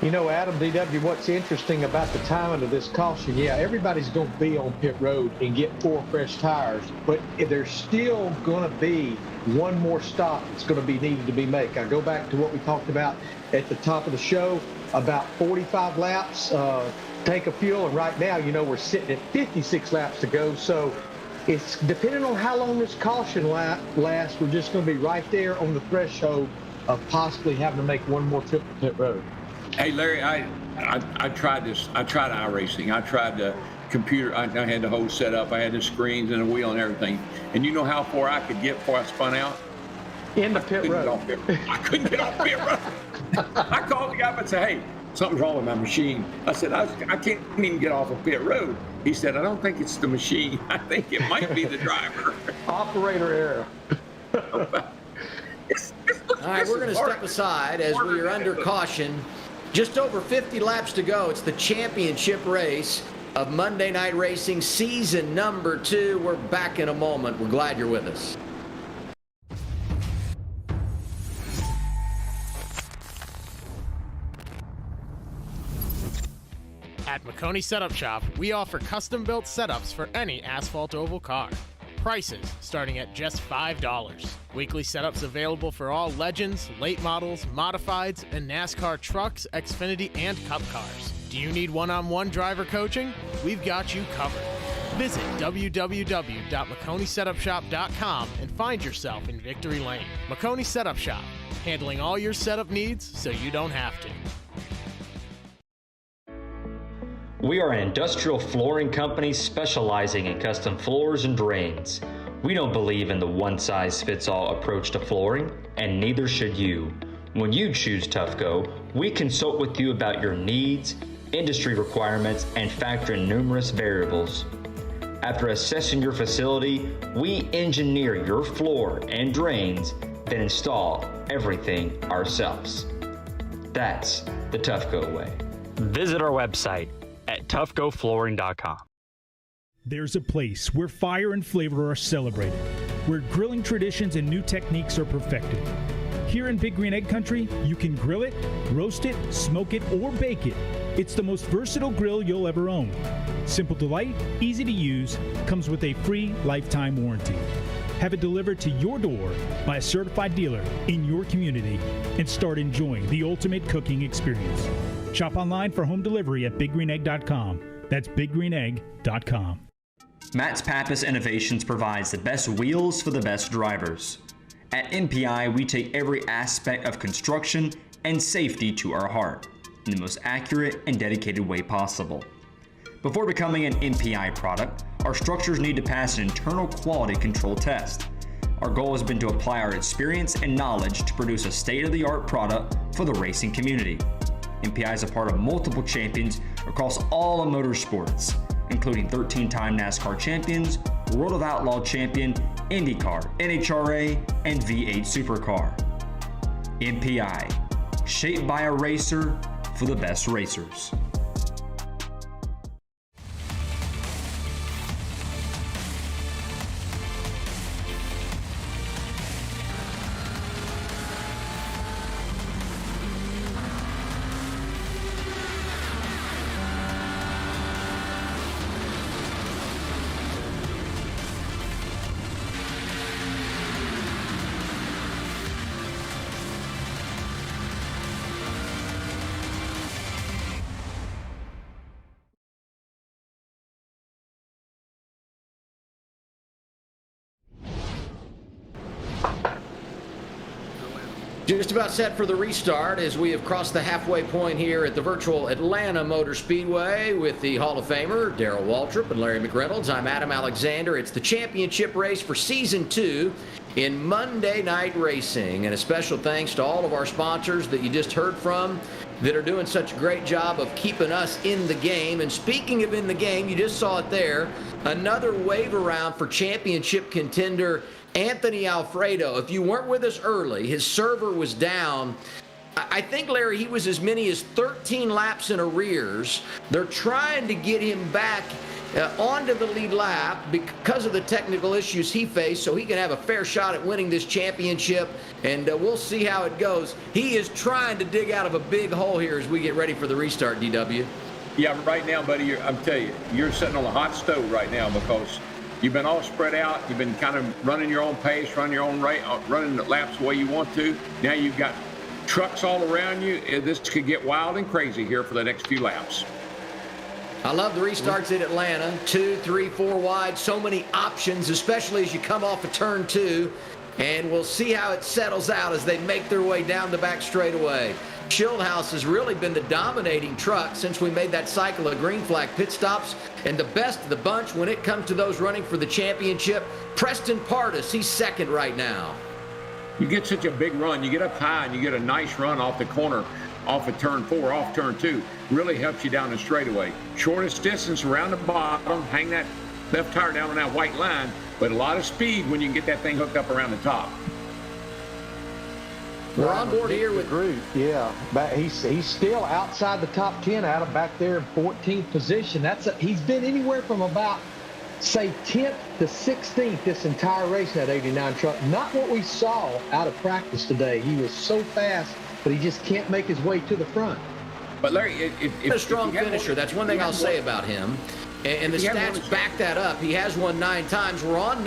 Adam, DW, what's interesting about the timing of this caution, everybody's going to be on pit road and get 4 fresh tires, but there's still going to be one more stop that's going to be needed to be made. I go back to what we talked about at the top of the show, about 45 laps, tank of fuel, and right now, we're sitting at 56 laps to go, so it's depending on how long this caution lasts, we're just going to be right there on the threshold of possibly having to make one more trip to pit road. Hey, Larry, I tried this. I tried iRacing. I tried the computer. I had the whole setup. I had the screens and the wheel and everything. And you know how far I could get before I spun out? In the pit road. I couldn't get off pit road. I called the guy up and said, hey, something's wrong with my machine. I said, I can't even get off of pit road. He said, I don't think it's the machine. I think it might be the driver. Operator error. All right, we're going to step aside as we are under caution. Just over 50 laps to go. It's the championship race of Monday Night Racing, season number 2. We're back in a moment. We're glad you're with us. At McConey Setup Shop, we offer custom-built setups for any asphalt oval car. Prices starting at just $5. Weekly setups available for all Legends, late models, modifieds, and NASCAR trucks, Xfinity, and Cup cars. Do you need one-on-one driver coaching? We've got you covered. Visit www.McConeySetupShop.com and find yourself in Victory Lane. McConey Setup Shop, handling all your setup needs so you don't have to. We are an industrial flooring company specializing in custom floors and drains. We don't believe in the one-size-fits-all approach to flooring, and neither should you. When you choose Tufco, we consult with you about your needs, industry requirements, and factor in numerous variables. After assessing your facility, we engineer your floor and drains, then install everything ourselves. That's the Tufco way. Visit our website at tufcoflooring.com. There's a place where fire and flavor are celebrated, where grilling traditions and new techniques are perfected. Here in Big Green Egg Country, you can grill it, roast it, smoke it, or bake it. It's the most versatile grill you'll ever own. Simple to light, easy to use, comes with a free lifetime warranty. Have it delivered to your door by a certified dealer in your community and start enjoying the ultimate cooking experience. Shop online for home delivery at biggreenegg.com. That's biggreenegg.com. Matt's Pappas Innovations provides the best wheels for the best drivers. At MPI, we take every aspect of construction and safety to our heart in the most accurate and dedicated way possible. Before becoming an MPI product, our structures need to pass an internal quality control test. Our goal has been to apply our experience and knowledge to produce a state-of-the-art product for the racing community. MPI is a part of multiple champions across all of motorsports, including 13-time NASCAR champions, World of Outlaw champion, IndyCar, NHRA, and V8 Supercar. MPI, shaped by a racer for the best racers. Just about set for the restart as we have crossed the halfway point here at the virtual Atlanta Motor Speedway with the Hall of Famer Darrell Waltrip and Larry McReynolds. I'm Adam Alexander. It's the championship race for Season 2 in Monday Night Racing. And a special thanks to all of our sponsors that you just heard from that are doing such a great job of keeping us in the game. And speaking of in the game, you just saw it there, another wave around for championship contender Anthony Alfredo. If you weren't with us early, his server was down. I think, Larry, he was as many as 13 laps in arrears. They're trying to get him back onto the lead lap because of the technical issues he faced so he can have a fair shot at winning this championship, and we'll see how it goes. He is trying to dig out of a big hole here as we get ready for the restart, DW. Yeah, right now, buddy, I'm telling you, you're sitting on a hot stove right now because you've been all spread out. You've been kind of running your own pace, running your own rate, running the laps the way you want to. Now you've got trucks all around you. This could get wild and crazy here for the next few laps. I love the restarts in Atlanta. 2, 3, 4 wide. So many options, especially as you come off of turn 2. And we'll see how it settles out as they make their way down the back straightaway. Schildhouse has really been the dominating truck since we made that cycle of green flag pit stops, and the best of the bunch when it comes to those running for the championship. Preston Pardus, he's second right now. You get such a big run, you get up high and you get a nice run off the corner, off of turn 4, off turn 2, really helps you down the straightaway. Shortest distance around the bottom, hang that left tire down on that white line, but a lot of speed when you can get that thing hooked up around the top. We're on board here with Groot. Yeah, but he's still outside the top 10, out of back there in 14th position. He's been anywhere from about, say, 10th to 16th this entire race in that 89 truck. Not what we saw out of practice today. He was so fast, but he just can't make his way to the front. But Larry, if a strong finisher, that's one thing I'll say about him. And the stats back that up. He has won 9 times. We're on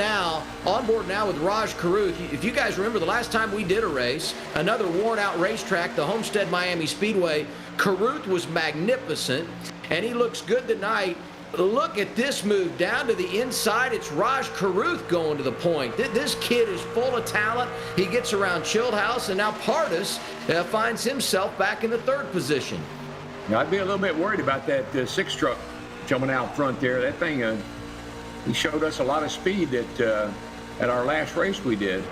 board now with Raj Carruth. If you guys remember the last time we did a race, another worn-out racetrack, the Homestead Miami Speedway, Carruth was magnificent, and he looks good tonight. Look at this move down to the inside. It's Raj Carruth going to the point. This kid is full of talent. He gets around Schildhouse, and now Pardus finds himself back in the 3rd position. Now, I'd be a little bit worried about that 6 truck jumping out front there. That thing, he showed us a lot of speed at our last race we did.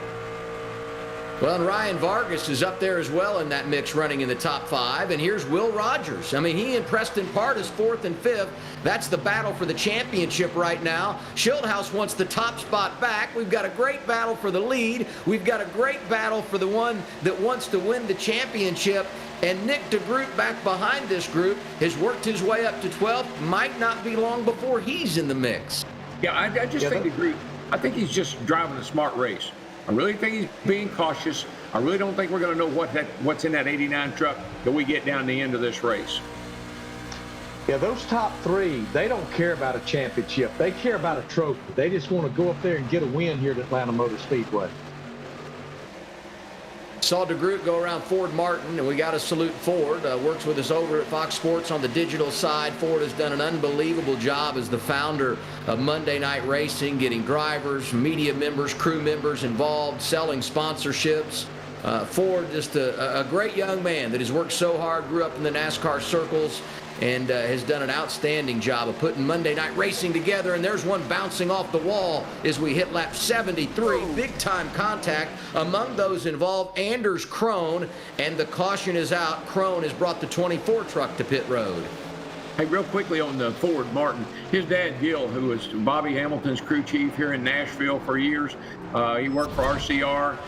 Well, and Ryan Vargas is up there as well in that mix, running in the top 5. And here's Will Rogers. I mean, he and Preston Pardus, 4th and 5th. That's the battle for the championship right now. Schildhouse wants the top spot back. We've got a great battle for the lead. We've got a great battle for the one that wants to win the championship. And Nick DeGroot, back behind this group, has worked his way up to 12th. Might not be long before he's in the mix. Yeah, I just think DeGroot, I think he's just driving a smart race. I really think he's being cautious. I really don't think we're going to know what's in that 89 truck that we get down the end of this race. Yeah, those top 3, they don't care about a championship. They care about a trophy. They just want to go up there and get a win here at Atlanta Motor Speedway. Saw DeGroot go around Ford Martin, and we got to salute Ford. Works with us over at Fox Sports on the digital side. Ford has done an unbelievable job as the founder of Monday Night Racing, getting drivers, media members, crew members involved, selling sponsorships. Ford, just a great young man that has worked so hard, grew up in the NASCAR circles, and has done an outstanding job of putting Monday Night Racing together. And there's one bouncing off the wall as we hit lap 73. Big-time contact among those involved. Anders Krone, and the caution is out. Krone has brought the 24 truck to pit road. Hey, real quickly on the Ford Martin, his dad, Gil, who was Bobby Hamilton's crew chief here in Nashville for years, he worked for RCR.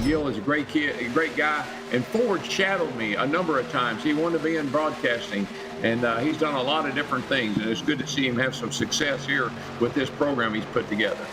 Gil is a great kid, a great guy, and Ford shadowed me a number of times. He wanted to be in broadcasting, and he's done a lot of different things, and it's good to see him have some success here with this program he's put together.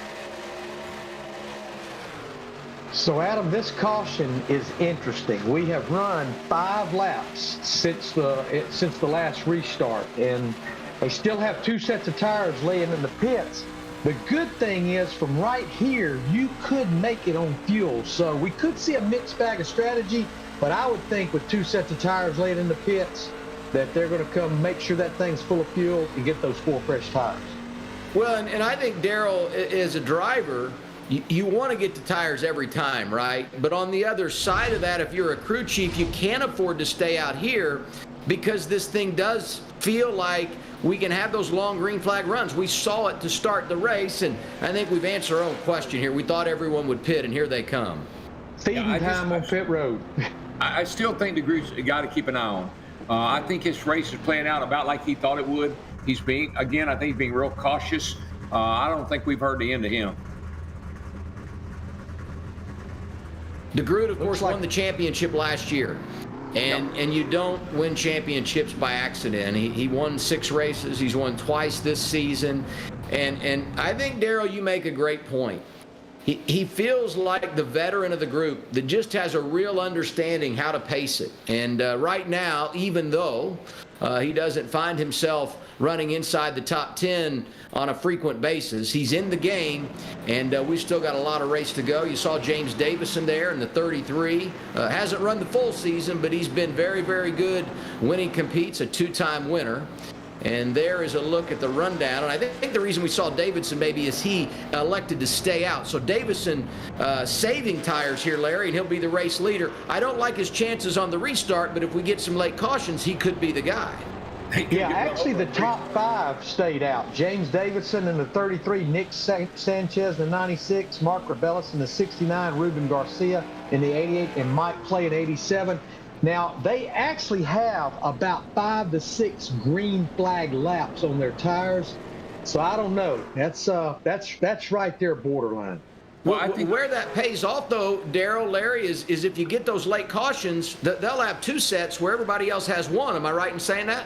So, Adam, this caution is interesting. We have run 5 laps since the last restart, and they still have 2 sets of tires laying in the pits. The good thing is, from right here, you could make it on fuel. So we could see a mixed bag of strategy, but I would think with 2 sets of tires laying in the pits that they're going to come make sure that thing's full of fuel and get those 4 fresh tires. Well, and I think, Daryl, as a driver, you want to get the tires every time, right? But on the other side of that, if you're a crew chief, you can't afford to stay out here because this thing does feel like we can have those long green flag runs. We saw it to start the race, and I think we've answered our own question here. We thought everyone would pit, and here they come. Feeding time on pit road. I still think DeGroot's got to keep an eye on. I think his race is playing out about like he thought it would. I think he's being real cautious. I don't think we've heard the end of him. DeGroot, of course, won the championship last year. And you don't win championships by accident. He won 6 races. He's won twice this season. And I think, Daryl, you make a great point. He feels like the veteran of the group that just has a real understanding how to pace it. And right now, even though he doesn't find himself running inside the top 10 on a frequent basis, he's in the game, and we've still got a lot of race to go. You saw James Davidson there in the 33. Hasn't run the full season, but he's been very, very good when he competes, a 2-time winner. And there is a look at the rundown. And I think the reason we saw Davidson maybe is he elected to stay out. So Davidson saving tires here, Larry, and he'll be the race leader. I don't like his chances on the restart, but if we get some late cautions, he could be the guy. Yeah, actually the top 5 stayed out. James Davidson in the 33, Nick Sanchez in the 96, Mark Rebellis in the 69, Ruben Garcia in the 88, and Mike Clay in 87. Now, they actually have about 5 to 6 green flag laps on their tires. So I don't know. That's right there borderline. Well, I think where that pays off, though, Daryl, Larry, is if you get those late cautions, they'll have 2 sets where everybody else has 1. Am I right in saying that?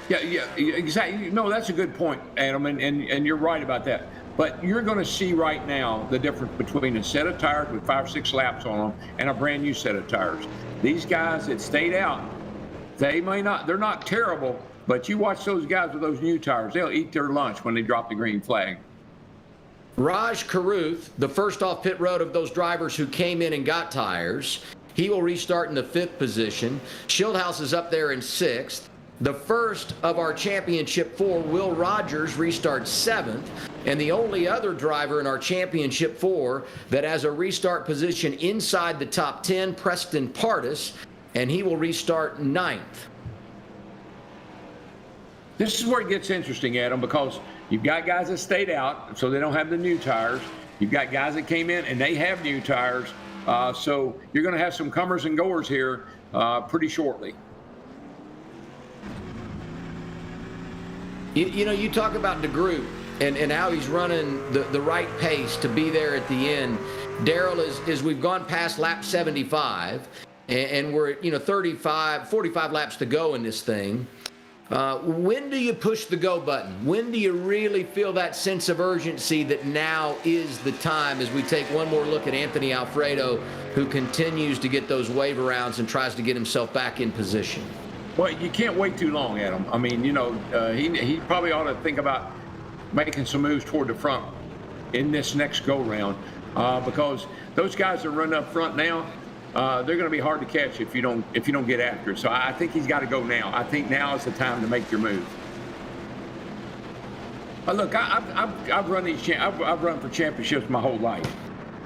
Yeah, exactly. No, that's a good point, Adam, and you're right about that. But you're going to see right now the difference between a set of tires with 5 or 6 laps on them and a brand new set of tires. These guys that stayed out, they're not terrible, but you watch those guys with those new tires, they'll eat their lunch when they drop the green flag. Raj Carruth, the first off pit road of those drivers who came in and got tires, he will restart in the 5th position. Schildhouse is up there in 6th. The first of our championship 4, Will Rogers, restarts 7th. And the only other driver in our championship 4 that has a restart position inside the top 10, Preston Pardus, and he will restart 9th. This is where it gets interesting, Adam, because you've got guys that stayed out, so they don't have the new tires. You've got guys that came in, and they have new tires. So you're going to have some comers and goers here pretty shortly. You talk about DeGroot and how he's running the right pace to be there at the end. Daryl, as we've gone past lap 75, and we're at 45 laps to go in this thing, when do you push the go button? When do you really feel that sense of urgency that now is the time, as we take one more look at Anthony Alfredo, who continues to get those wave rounds and tries to get himself back in position? Well, you can't wait too long, Adam. I mean, he probably ought to think about making some moves toward the front in this next go-round, because those guys that run up front now, they're going to be hard to catch if you don't get after it. So I think he's got to go now. I think now is the time to make your move. Look, I've run I've run for championships my whole life,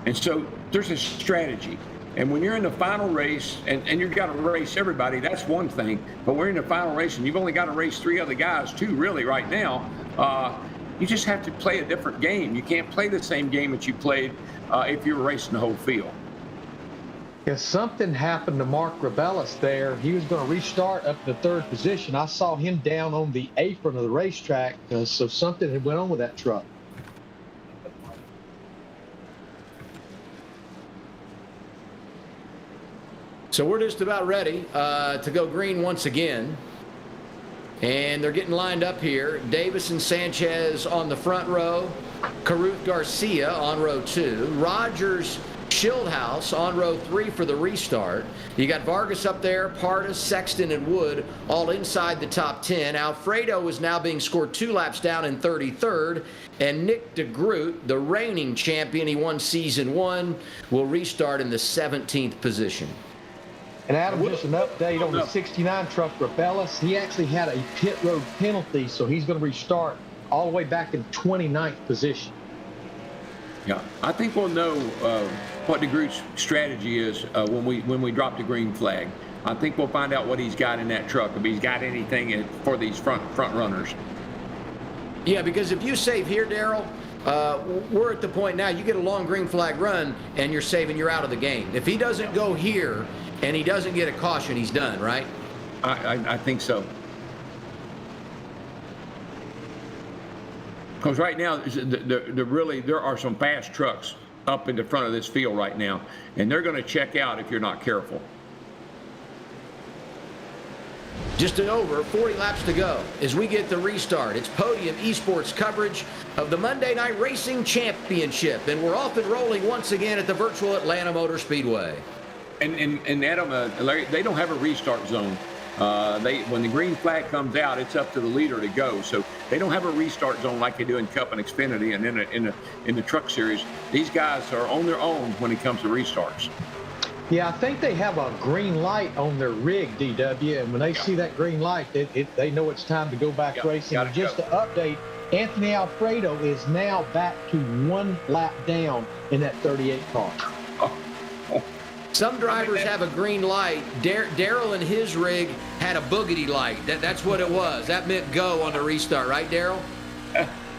and so there's a strategy. And when you're in the final race, and you've got to race everybody, that's one thing. But we're in the final race, and you've only got to race 3 other guys, too, really, right now. You just have to play a different game. You can't play the same game that you played if you were racing the whole field. Yeah, something happened to Mark Rebellis there. He was going to restart up in the 3rd position. I saw him down on the apron of the racetrack, so something had went on with that truck. So we're just about ready to go green once again. And they're getting lined up here. Davidson, Sanchez on the front row. Carruth, Garcia on row 2. Rogers, Schildhouse on row 3 for the restart. You got Vargas up there, Pardus, Sexton, and Wood all inside the top 10. Alfredo is now being scored 2 laps down in 33rd. And Nick DeGroot, the reigning champion, he won season 1, will restart in the 17th position. And Adam, just an update on the 69 truck, Rebellis. He actually had a pit road penalty, so he's going to restart all the way back in 29th position. Yeah, I think we'll know what DeGroot's strategy is when we drop the green flag. I think we'll find out what he's got in that truck, if he's got anything for these front runners. Yeah, because if you save here, Daryl, we're at the point now, you get a long green flag run, and you're saving, you're out of the game. If he doesn't go here, and he doesn't get a caution, he's done, right? I think so. Because right now, there are some fast trucks up in the front of this field right now, and they're going to check out if you're not careful. Just over 40 laps to go as we get the restart. It's Podium Esports coverage of the Monday Night Racing Championship, and we're off and rolling once again at the virtual Atlanta Motor Speedway. And Adam, Larry, they don't have a restart zone. When the green flag comes out, it's up to the leader to go. So they don't have a restart zone like they do in Cup and Xfinity and in the Truck Series. These guys are on their own when it comes to restarts. Yeah, I think they have a green light on their rig, DW, and when they see that green light, they know it's time to go back racing. And just to update, Anthony Alfredo is now back to 1 lap down in that 38 car. Some drivers have a green light. Daryl and his rig had a boogity light. That's what it was. That meant go on the restart, right, Daryl?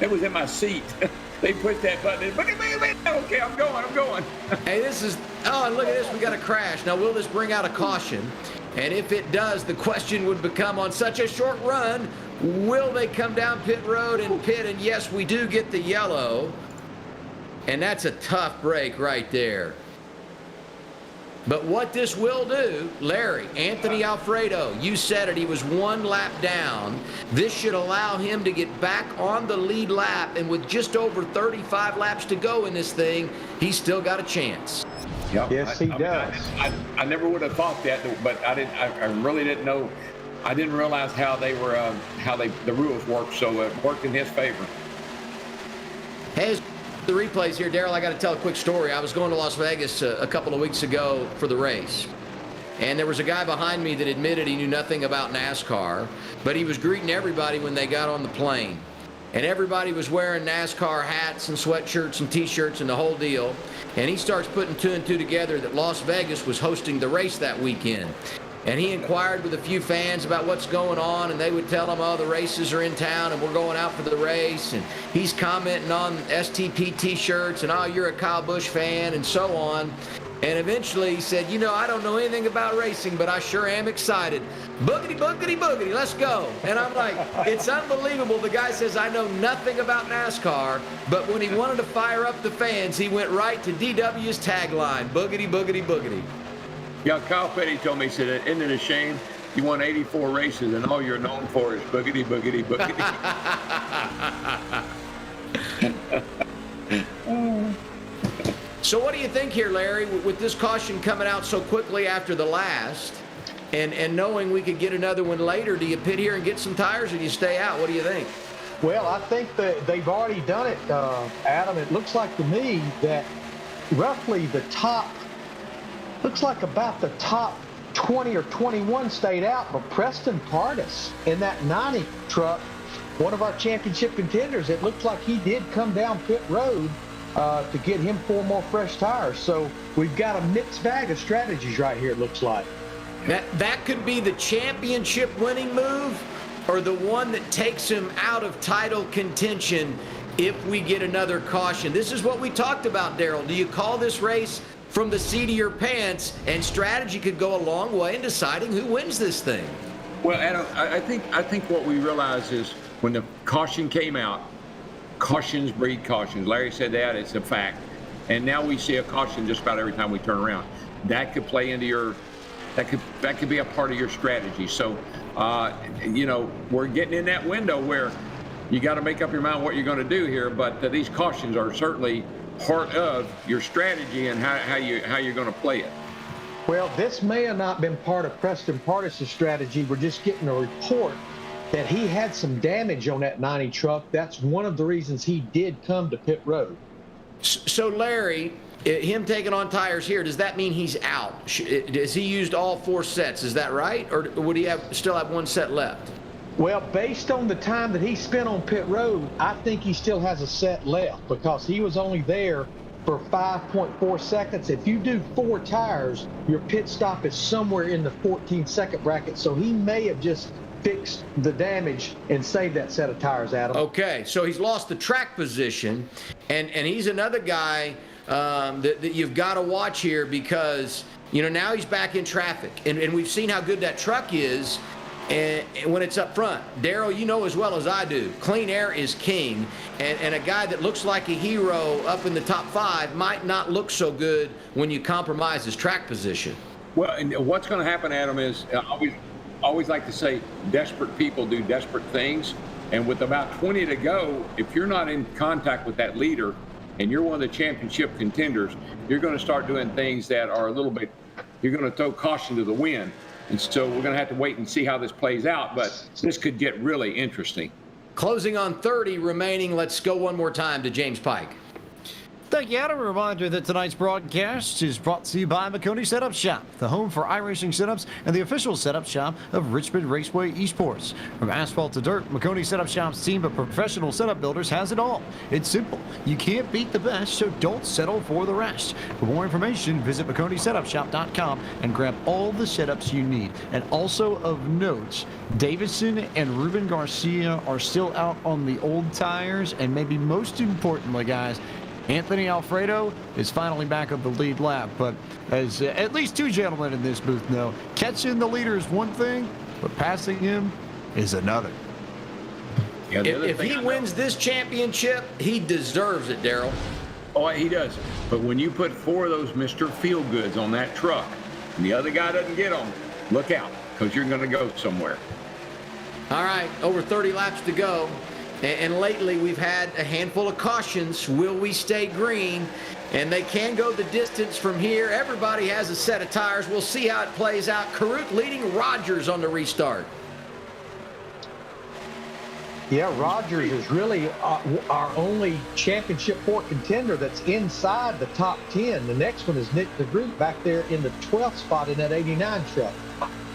It was in my seat. They pushed that button. Okay, I'm going. Hey, and look at this. We got a crash. Now, will this bring out a caution? And if it does, the question would become, on such a short run, will they come down pit road and pit? And yes, we do get the yellow. And that's a tough break right there. But what this will do, Larry, Anthony Alfredo, you said it, he was 1 lap down. This should allow him to get back on the lead lap, and with just over 35 laps to go in this thing, he's still got a chance. Yep. Yes, he does. I never would have thought that, but I really didn't know. I didn't realize how the rules work, so it worked in his favor. Hey, the replays here, Daryl, I got to tell a quick story. I was going to Las Vegas a couple of weeks ago for the race, and there was a guy behind me that admitted he knew nothing about NASCAR, but he was greeting everybody when they got on the plane, and everybody was wearing NASCAR hats and sweatshirts and T-shirts and the whole deal, and he starts putting 2 and 2 together that Las Vegas was hosting the race that weekend. And he inquired with a few fans about what's going on, and they would tell him, oh, the races are in town, and we're going out for the race. And he's commenting on STP T-shirts, and oh, you're a Kyle Busch fan, and so on. And eventually he said, I don't know anything about racing, but I sure am excited. Boogity, boogity, boogity, let's go. And I'm like, it's unbelievable. The guy says, I know nothing about NASCAR, but when he wanted to fire up the fans, he went right to DW's tagline, boogity, boogity, boogity. Yeah, Kyle Petty told me, he said, isn't it a shame you won 84 races and all you're known for is boogity, boogity, boogity. So what do you think here, Larry, with this caution coming out so quickly after the last and knowing we could get another one later? Do you pit here and get some tires or do you stay out? What do you think? Well, I think that they've already done it, Adam. It looks like to me that roughly looks like about the top 20 or 21 stayed out, but Preston Pardus in that 90 truck, one of our championship contenders, it looks like he did come down pit road to get him 4 more fresh tires. So we've got a mixed bag of strategies right here, it looks like. That could be the championship winning move or the one that takes him out of title contention if we get another caution. This is what we talked about, Darrell. Do you call this race from the seat of your pants? And strategy could go a long way in deciding who wins this thing. Well, Adam, I think what we realize is when the caution came out, cautions breed cautions. Larry said that, it's a fact. And now we see a caution just about every time we turn around. That could play into your, that could be a part of your strategy. So, we're getting in that window where you got to make up your mind what you're going to do here. But these cautions are certainly part of your strategy and how you're going to play it. Well, this may have not been part of Preston Pardus' strategy. We're just getting a report that he had some damage on that 90 truck. That's one of the reasons he did come to pit road. So, Larry, him taking on tires here, does that mean he's out? Has he used all 4 sets? Is that right? Or would he still have 1 set left? Well, based on the time that he spent on pit road, I think he still has a set left because he was only there for 5.4 seconds. If you do 4 tires, your pit stop is somewhere in the 14-second bracket. So he may have just fixed the damage and saved that set of tires, Adam. Okay, so he's lost the track position, and he's another guy that you've got to watch here because, now he's back in traffic. And we've seen how good that truck is and when it's up front. Darrell, you know as well as I do, clean air is king. And a guy that looks like a hero up in the top 5 might not look so good when you compromise his track position. Well, and what's going to happen, Adam, is I always like to say desperate people do desperate things. And with about 20 to go, if you're not in contact with that leader and you're one of the championship contenders, you're going to start doing things that are a little bit, you're going to throw caution to the wind. And so we're going to have to wait and see how this plays out. But this could get really interesting. Closing on 30 remaining. Let's go one more time to James Pike. Thank you, Adam. A reminder that tonight's broadcast is brought to you by McConey Setup Shop, the home for iRacing setups and the official setup shop of Richmond Raceway Esports. From asphalt to dirt, McConey Setup Shop's team of professional setup builders has it all. It's simple. You can't beat the best, so don't settle for the rest. For more information, visit McConeySetupShop.com and grab all the setups you need. And also of note, Davidson and Ruben Garcia are still out on the old tires, and maybe most importantly, guys, Anthony Alfredo is finally back on the lead lap, but as at least 2 gentlemen in this booth know, catching the leader is one thing, but passing him is another. Yeah, if he wins this championship, he deserves it, Darrell. Oh, he does. But when you put 4 of those Mr. Feel-Goods on that truck and the other guy doesn't get them, look out, because you're going to go somewhere. All right, over 30 laps to go. And lately, we've had a handful of cautions. Will we stay green? And they can go the distance from here. Everybody has a set of tires. We'll see how it plays out. Carruth leading Rogers on the restart. Yeah, Rogers is really our only championship 4 contender that's inside the top 10. The next one is Nick DeGroot back there in the 12th spot in that 89 truck.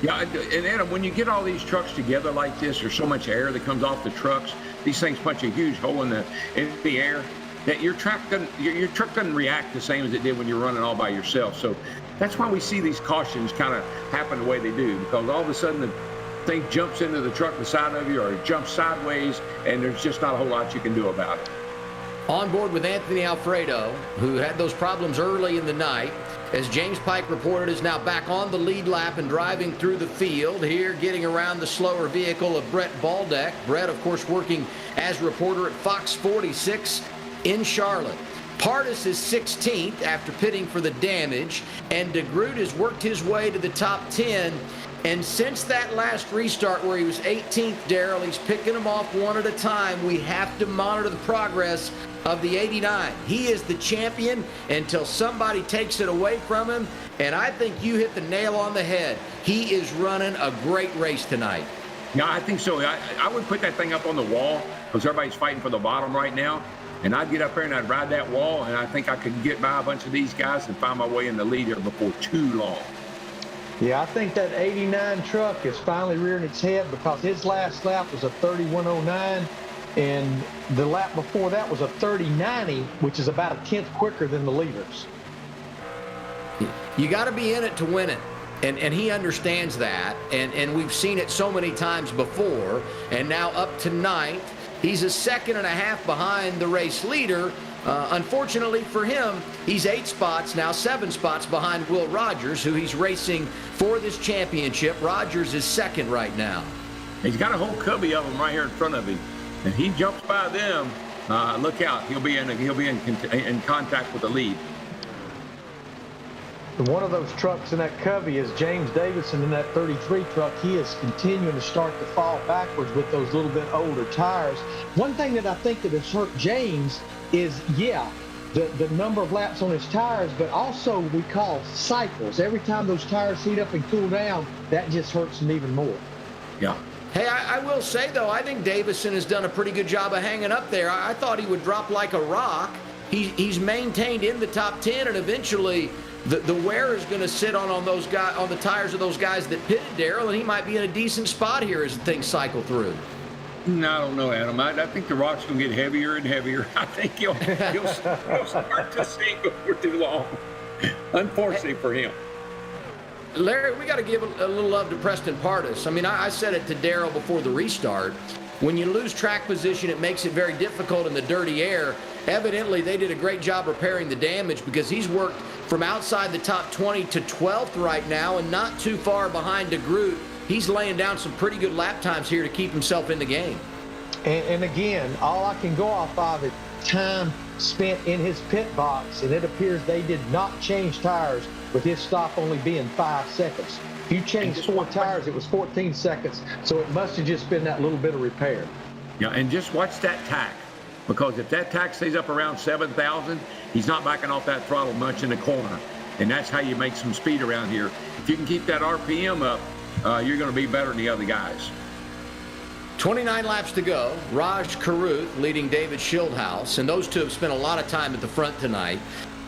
Yeah, and Adam, when you get all these trucks together like this, there's so much air that comes off the trucks. These things punch a huge hole in the air that your truck doesn't react the same as it did when you're running all by yourself. So that's why we see these cautions kind of happen the way they do, because all of a sudden the thing jumps into the truck beside of you or it jumps sideways, and there's just not a whole lot you can do about it. On board with Anthony Alfredo, who had those problems early in the night. as James Pike reported, is now back on the lead lap and driving through the field here, getting around the slower vehicle of Brett Baldwick. Brett, of course, working as reporter at Fox 46 in Charlotte. Pardus is 16th after pitting for the damage, and DeGroot has worked his way to the top 10. And since that last restart where he was 18th, Darrell, he's picking them off one at a time. We have to monitor the progress of the 89. He is the champion until somebody takes it away from him, and I think you hit the nail on the head. He is running a great race tonight. Yeah, I think so. I would put that thing up on the wall because everybody's fighting for the bottom right now. And I'd get up there and I'd ride that wall, and I think I could get by a bunch of these guys and find my way in the lead here before too long. Yeah, I think that 89 truck is finally rearing its head because his last lap was a 31.09, and the lap before that was a 30.90, which is about a tenth quicker than the leaders. You got to be in it to win it. And he understands that, and we've seen it so many times before, and now up to ninth. He's a second and a half behind the race leader. Unfortunately for him, he's 8 spots, now 7 spots behind Will Rogers, who he's racing for this championship. Rogers is second right now. He's got a whole covey of them right here in front of him. And he jumps by them, look out. He'll be in contact with the lead. And one of those trucks in that covey is James Davidson in that 33 truck. He is continuing to start to fall backwards with those little bit older tires. One thing that I think that has hurt James is, the number of laps on his tires, but also we call cycles. Every time those tires heat up and cool down, that just hurts him even more. Yeah. Hey, I will say, though, I think Davidson has done a pretty good job of hanging up there. I thought he would drop like a rock. He's maintained in the top 10, and eventually the wear is going to sit on those guys, on the tires of those guys that pitted, Darrell, and he might be in a decent spot here as things cycle through. No, I don't know, Adam. I think the rock's going to get heavier and heavier. I think he'll start to sink before too long, unfortunately for him. Larry, we got to give a little love to Preston Pardus. I mean, I said it to Darrell before the restart. When you lose track position, it makes it very difficult in the dirty air. Evidently, they did a great job repairing the damage because he's worked from outside the top 20 to 12th right now and not too far behind DeGroot. He's laying down some pretty good lap times here to keep himself in the game. And again, all I can go off of is time spent in his pit box, and it appears they did not change tires with his stop only being 5 seconds. If you changed 4 tires, it was 14 seconds, so it must have just been that little bit of repair. Yeah, and just watch that tack, because if that tack stays up around 7,000, he's not backing off that throttle much in the corner, and that's how you make some speed around here. If you can keep that RPM up, you're going to be better than the other guys. 29 laps to go. Raj Carruth leading David Schildhouse, and those two have spent a lot of time at the front tonight.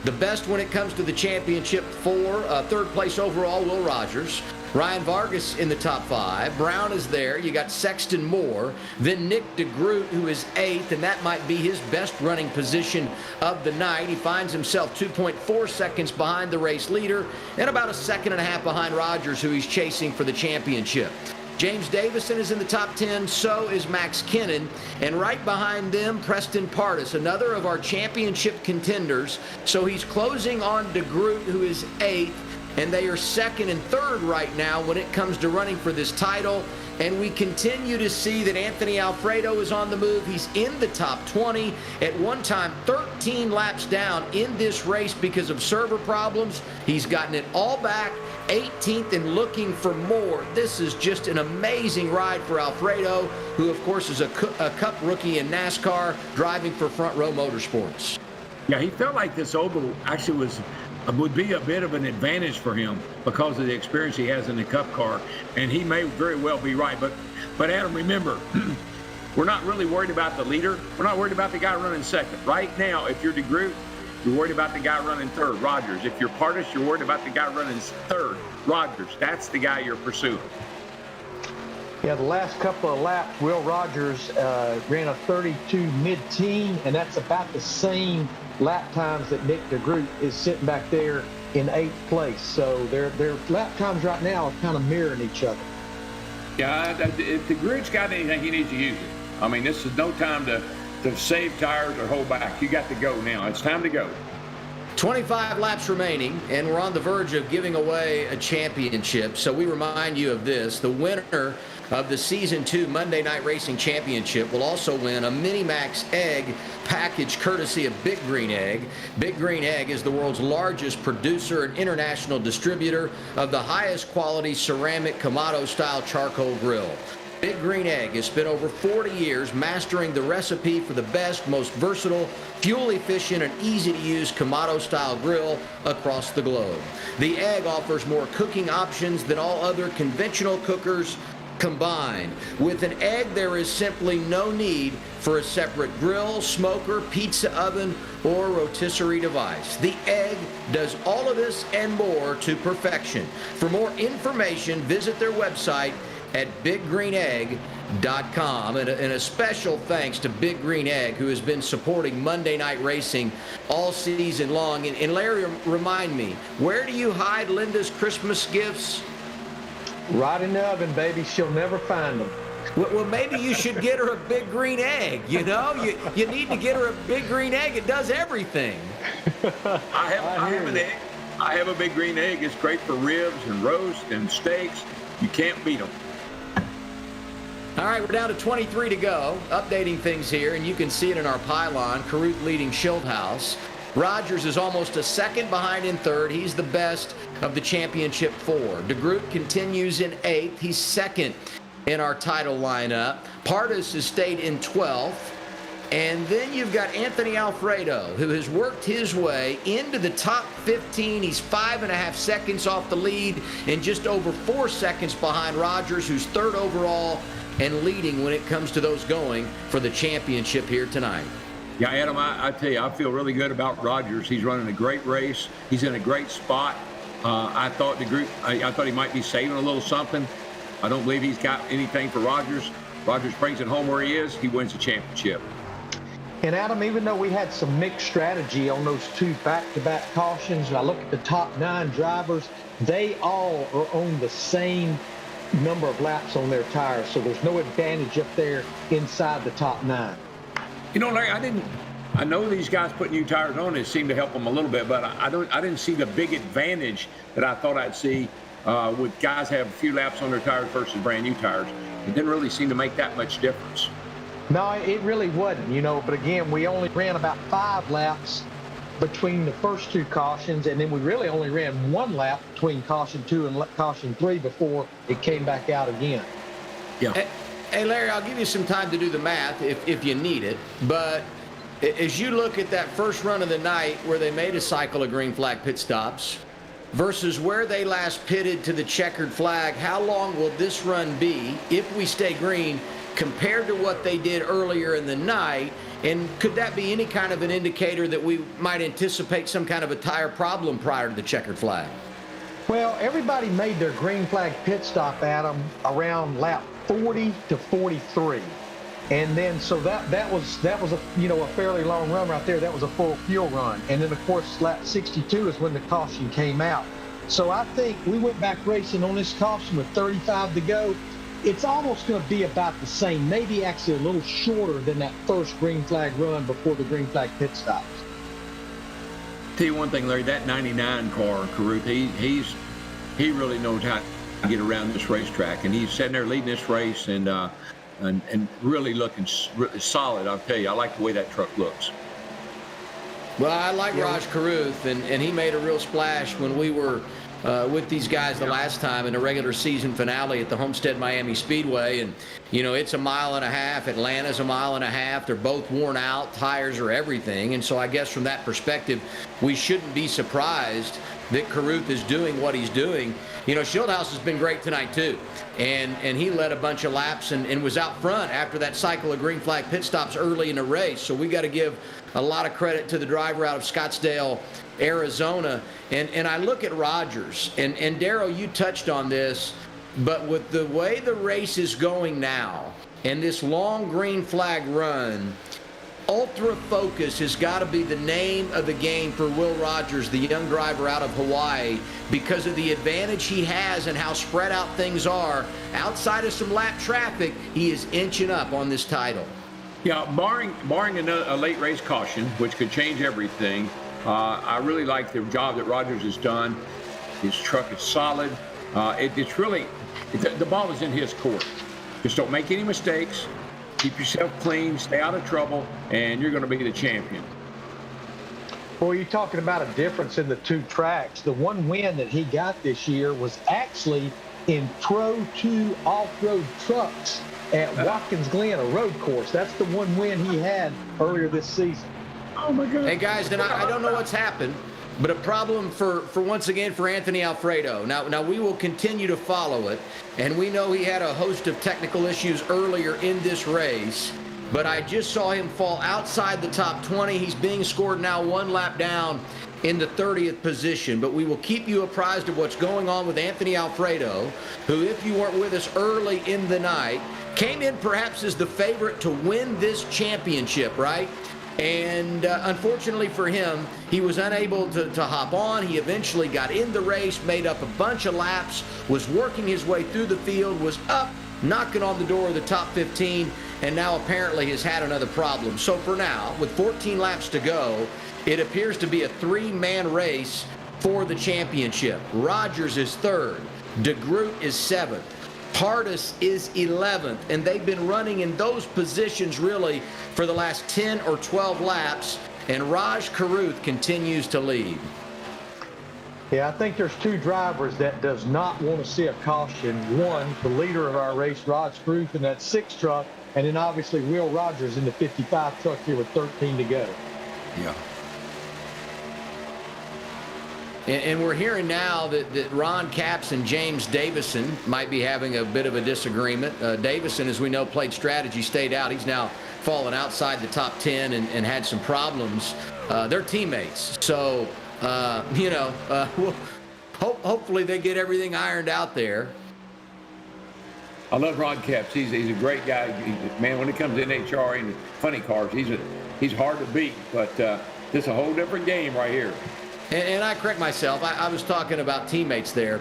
The best when it comes to the championship for third place overall, Will Rogers. Ryan Vargas in the top 5. Brown is there. You got Sexton Moore. Then Nick DeGroot, who is 8th, and that might be his best running position of the night. He finds himself 2.4 seconds behind the race leader and about a second and a half behind Rogers, who he's chasing for the championship. James Davidson is in the top 10, so is Max Kinnon, and right behind them, Preston Pardus, another of our championship contenders. So he's closing on DeGroot, who is 8th, and they are 2nd and 3rd right now when it comes to running for this title. And we continue to see that Anthony Alfredo is on the move. He's in the top 20. At one time, 13 laps down in this race because of server problems. He's gotten it all back. 18th and looking for more. This is just an amazing ride for Alfredo, who, of course, is a Cup rookie in NASCAR, driving for Front Row Motorsports. Yeah, he felt like this oval actually would be a bit of an advantage for him because of the experience he has in the Cup car, and he may very well be right. But Adam, remember, we're not really worried about the leader. We're not worried about the guy running second. Right now, if you're DeGroot, you're worried about the guy running third, Rogers. If you're Pardus, you're worried about the guy running third, Rogers. That's the guy you're pursuing. Yeah, the last couple of laps, Will Rogers ran a 32 mid-teen, and that's about the same lap times that Nick DeGroot is sitting back there in 8th place. So their lap times right now are kind of mirroring each other. Yeah, if DeGroot's got anything, he needs to use it. I mean, this is no time to save tires or hold back. You got to go now. It's time to go. 25 laps remaining, and we're on the verge of giving away a championship. So we remind you of this. The winner of the Season 2 Monday Night Racing Championship will also win a Mini-Max egg package courtesy of Big Green Egg. Big Green Egg is the world's largest producer and international distributor of the highest quality ceramic Kamado-style charcoal grill. Big Green Egg has spent over 40 years mastering the recipe for the best, most versatile, fuel-efficient, and easy-to-use Kamado-style grill across the globe. The egg offers more cooking options than all other conventional cookers combined. With an egg, there is simply no need for a separate grill, smoker, pizza oven, or rotisserie device. The egg does all of this and more to perfection. For more information, visit their website at biggreenegg.com. And a special thanks to Big Green Egg, who has been supporting Monday Night Racing all season long. And Larry, remind me, where do you hide Linda's Christmas gifts? Right in the oven, baby. She'll never find them. Well, maybe you should get her a Big Green Egg. You know, you need to get her a Big Green Egg. It does everything. I have an egg. I have a Big Green Egg. It's great for ribs and roast and steaks. You can't beat them. All right, we're down to 23 to go. Updating things here, and you can see it in our pylon. Carruth leading Schildhaus. Rogers is almost a second behind in third. He's the best of the championship four. DeGroot continues in eighth. He's second in our title lineup. Pardus has stayed in 12th. And then you've got Anthony Alfredo, who has worked his way into the top 15. He's 5.5 seconds off the lead and just over 4 seconds behind Rogers, who's third overall and leading when it comes to those going for the championship here tonight. Yeah, Adam, I tell you, I feel really good about Rogers. He's running a great race. He's in a great spot. I thought I thought he might be saving a little something. I don't believe he's got anything for Rogers. Rogers brings it home where he is. He wins the championship. And Adam, even though we had some mixed strategy on those two back-to-back cautions, and I look at the top 9 drivers, they all are on the same number of laps on their tires, so there's no advantage up there inside the top 9. You know, Larry, I know these guys put new tires on. It seemed to help them a little bit, but I didn't see the big advantage that I thought I'd see with guys have a few laps on their tires versus brand new tires. It didn't really seem to make that much difference. No, it really wasn't, you know, but again, we only ran about 5 laps between the first 2 cautions, and then we really only ran 1 lap between caution 2 and caution 3 before it came back out again. Yeah. Hey, Larry, I'll give you some time to do the math if you need it, but as you look at that first run of the night where they made a cycle of green flag pit stops versus where they last pitted to the checkered flag, how long will this run be if we stay green compared to what they did earlier in the night? And could that be any kind of an indicator that we might anticipate some kind of a tire problem prior to the checkered flag? Well, everybody made their green flag pit stop, Adam, around lap 40 to 43. And then so that was a, you know, a fairly long run right there. That was a full fuel run. And then of course lap 62 is when the caution came out. So I think we went back racing on this caution with 35 to go. It's almost going to be about the same, maybe actually a little shorter than that first green flag run before the green flag pit stops. Tell you one thing, Larry, that 99 car, Carruth, he really knows how to get around this racetrack, and he's sitting there leading this race and really looking really solid. I'll tell you, I like the way that truck looks. Well, I like Raj Carruth, and he made a real splash when we were with these guys the last time in a regular season finale at the Homestead Miami Speedway. And, you know, it's a 1.5 miles. Atlanta's a 1.5 miles. They're both worn out. Tires are everything. And so I guess from that perspective, we shouldn't be surprised that Carruth is doing what he's doing. You know, Schildhaus has been great tonight, too. And he led a bunch of laps and was out front after that cycle of green flag pit stops early in the race. So we got to give a lot of credit to the driver out of Scottsdale, Arizona. And I look at Rogers, and Darrell, you touched on this, but with the way the race is going now and this long green flag run, Ultra Focus has got to be the name of the game for Will Rogers, the young driver out of Hawaii, because of the advantage he has and how spread out things are. Outside of some lap traffic, he is inching up on this title. Yeah, barring a late race caution, which could change everything, I really like the job that Rogers has done. His truck is solid. It's really, the ball is in his court. Just don't make any mistakes. Keep yourself clean, stay out of trouble, and you're going to be the champion. Well, you're talking about a difference in the two tracks. The one win that he got this year was actually in Pro 2 off-road trucks at Watkins Glen, a road course. That's the one win he had earlier this season. Oh, my God. Hey, guys, and I don't know what's happened, but a problem for once again for Anthony Alfredo. Now we will continue to follow it, and we know he had a host of technical issues earlier in this race, but I just saw him fall outside the top 20. He's being scored now one lap down in the 30th position, but we will keep you apprised of what's going on with Anthony Alfredo, who, if you weren't with us early in the night, came in perhaps as the favorite to win this championship, right? And unfortunately for him, he was unable to hop on. He eventually got in the race, made up a bunch of laps, was working his way through the field, was up, knocking on the door of the top 15, and now apparently has had another problem. So for now, with 14 laps to go, it appears to be a three-man race for the championship. Rogers is third. DeGroot is seventh. Pardus is 11th, and they've been running in those positions really for the last 10 or 12 laps, and Raj Carruth continues to lead. Yeah, I think there's two drivers that does not want to see a caution. One, the leader of our race, Raj Carruth, in that 6 truck, and then obviously Will Rogers in the 55 truck here with 13 to go. Yeah. And we're hearing now that Ron Capps and James Davidson might be having a bit of a disagreement. Davidson, as we know, played strategy, stayed out. He's now fallen outside the top 10 and had some problems. They're teammates. So, hopefully they get everything ironed out there. I love Ron Capps. He's a great guy. Man, when it comes to NHRA and funny cars, he's hard to beat. But this is a whole different game right here. And I correct myself. I was talking about teammates there.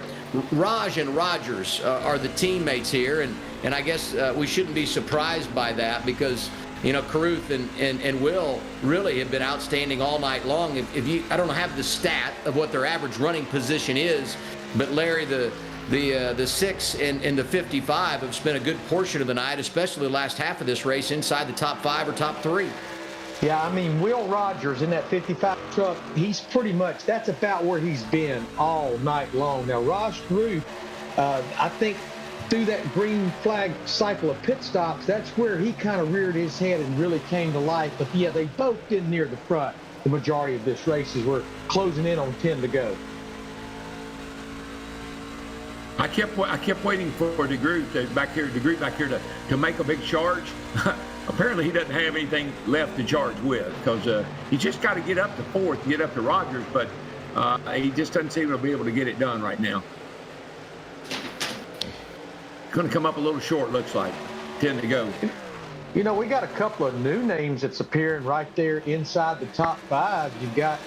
Raj and Rogers are the teammates here, and I guess we shouldn't be surprised by that because, Carruth and Will really have been outstanding all night long. If you, I don't have the stat of what their average running position is, but Larry, the 6 and the 55 have spent a good portion of the night, especially the last half of this race, inside the top 5 or top 3. Yeah, I mean, Will Rogers in that 55 truck, he's pretty much, that's about where he's been all night long. Now, Raj Carruth, I think through that green flag cycle of pit stops, that's where he kind of reared his head and really came to life. But, yeah, they both did near the front the majority of this race as we're closing in on 10 to go. I kept waiting for DeGroot back here to make a big charge. Apparently, he doesn't have anything left to charge with because he just got to get up to 4th, get up to Rogers, but he just doesn't seem to be able to get it done right now. Going to come up a little short, looks like. 10 to go. We got a couple of new names that's appearing right there inside the top 5. You've got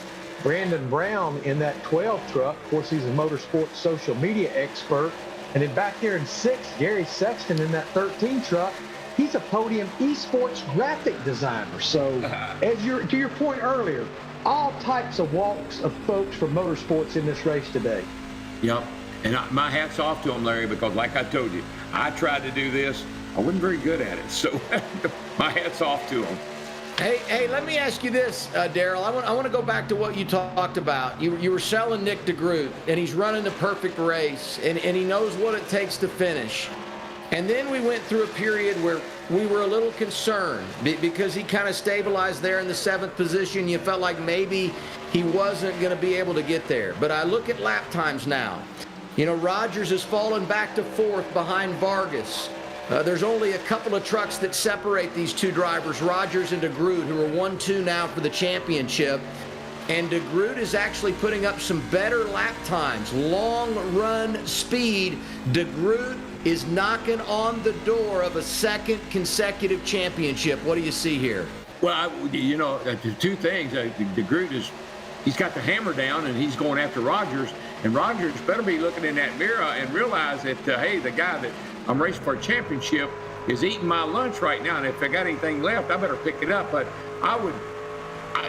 Brandon Brown in that 12 truck. Of course, he's a motorsports social media expert. And then back there in 6th, Gary Sexton in that 13 truck. He's a podium esports graphic designer. So, to your point earlier, all types of walks of folks from motorsports in this race today. Yep. And my hat's off to him, Larry, because like I told you, I tried to do this. I wasn't very good at it. So, my hat's off to him. Hey, let me ask you this, Daryl. I want to go back to what you talked about. You were selling Nick DeGroot, and he's running the perfect race, and he knows what it takes to finish. And then we went through a period where we were a little concerned because he kind of stabilized there in the 7th position. You felt like maybe he wasn't going to be able to get there. But I look at lap times now. Rogers has fallen back to 4th behind Vargas. There's only a couple of trucks that separate these two drivers, Rogers and DeGroot, who are 1-2 now for the championship. And DeGroot is actually putting up some better lap times, long run speed. DeGroot is knocking on the door of a 2nd consecutive championship. What do you see here? Well, two things. DeGroot he's got the hammer down, and he's going after Rogers. And Rogers better be looking in that mirror and realize that, hey, the guy that I'm racing for a championship is eating my lunch right now, and if I got anything left, I better pick it up. But I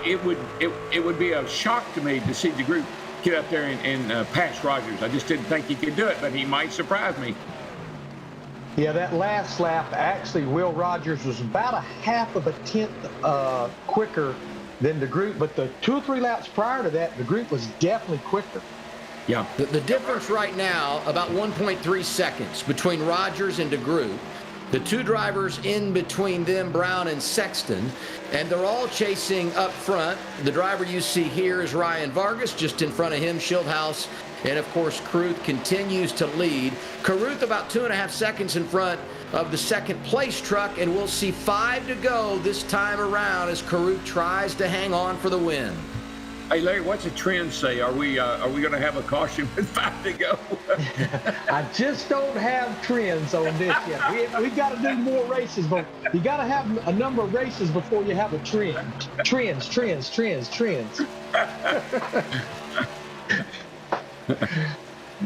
it would be a shock to me to see DeGroot get up there and pass Rogers. I just didn't think he could do it, but he might surprise me. Yeah, that last lap, actually, Will Rogers was about a half of a tenth quicker than DeGroot, but the 2 or 3 laps prior to that, DeGroot was definitely quicker. Yeah. The difference right now, about 1.3 seconds between Rogers and DeGroot. The 2 drivers in between them, Brown and Sexton, and they're all chasing up front. The driver you see here is Ryan Vargas, just in front of him, Schildhaus, and of course, Carruth continues to lead. Carruth about 2.5 seconds in front of the second place truck, and we'll see 5 to go this time around as Carruth tries to hang on for the win. Hey, Larry, what's the trend say? Are we going to have a caution with 5 to go? I just don't have trends on this yet. We got to do more races, but you got to have a number of races before you have a trend. Trends.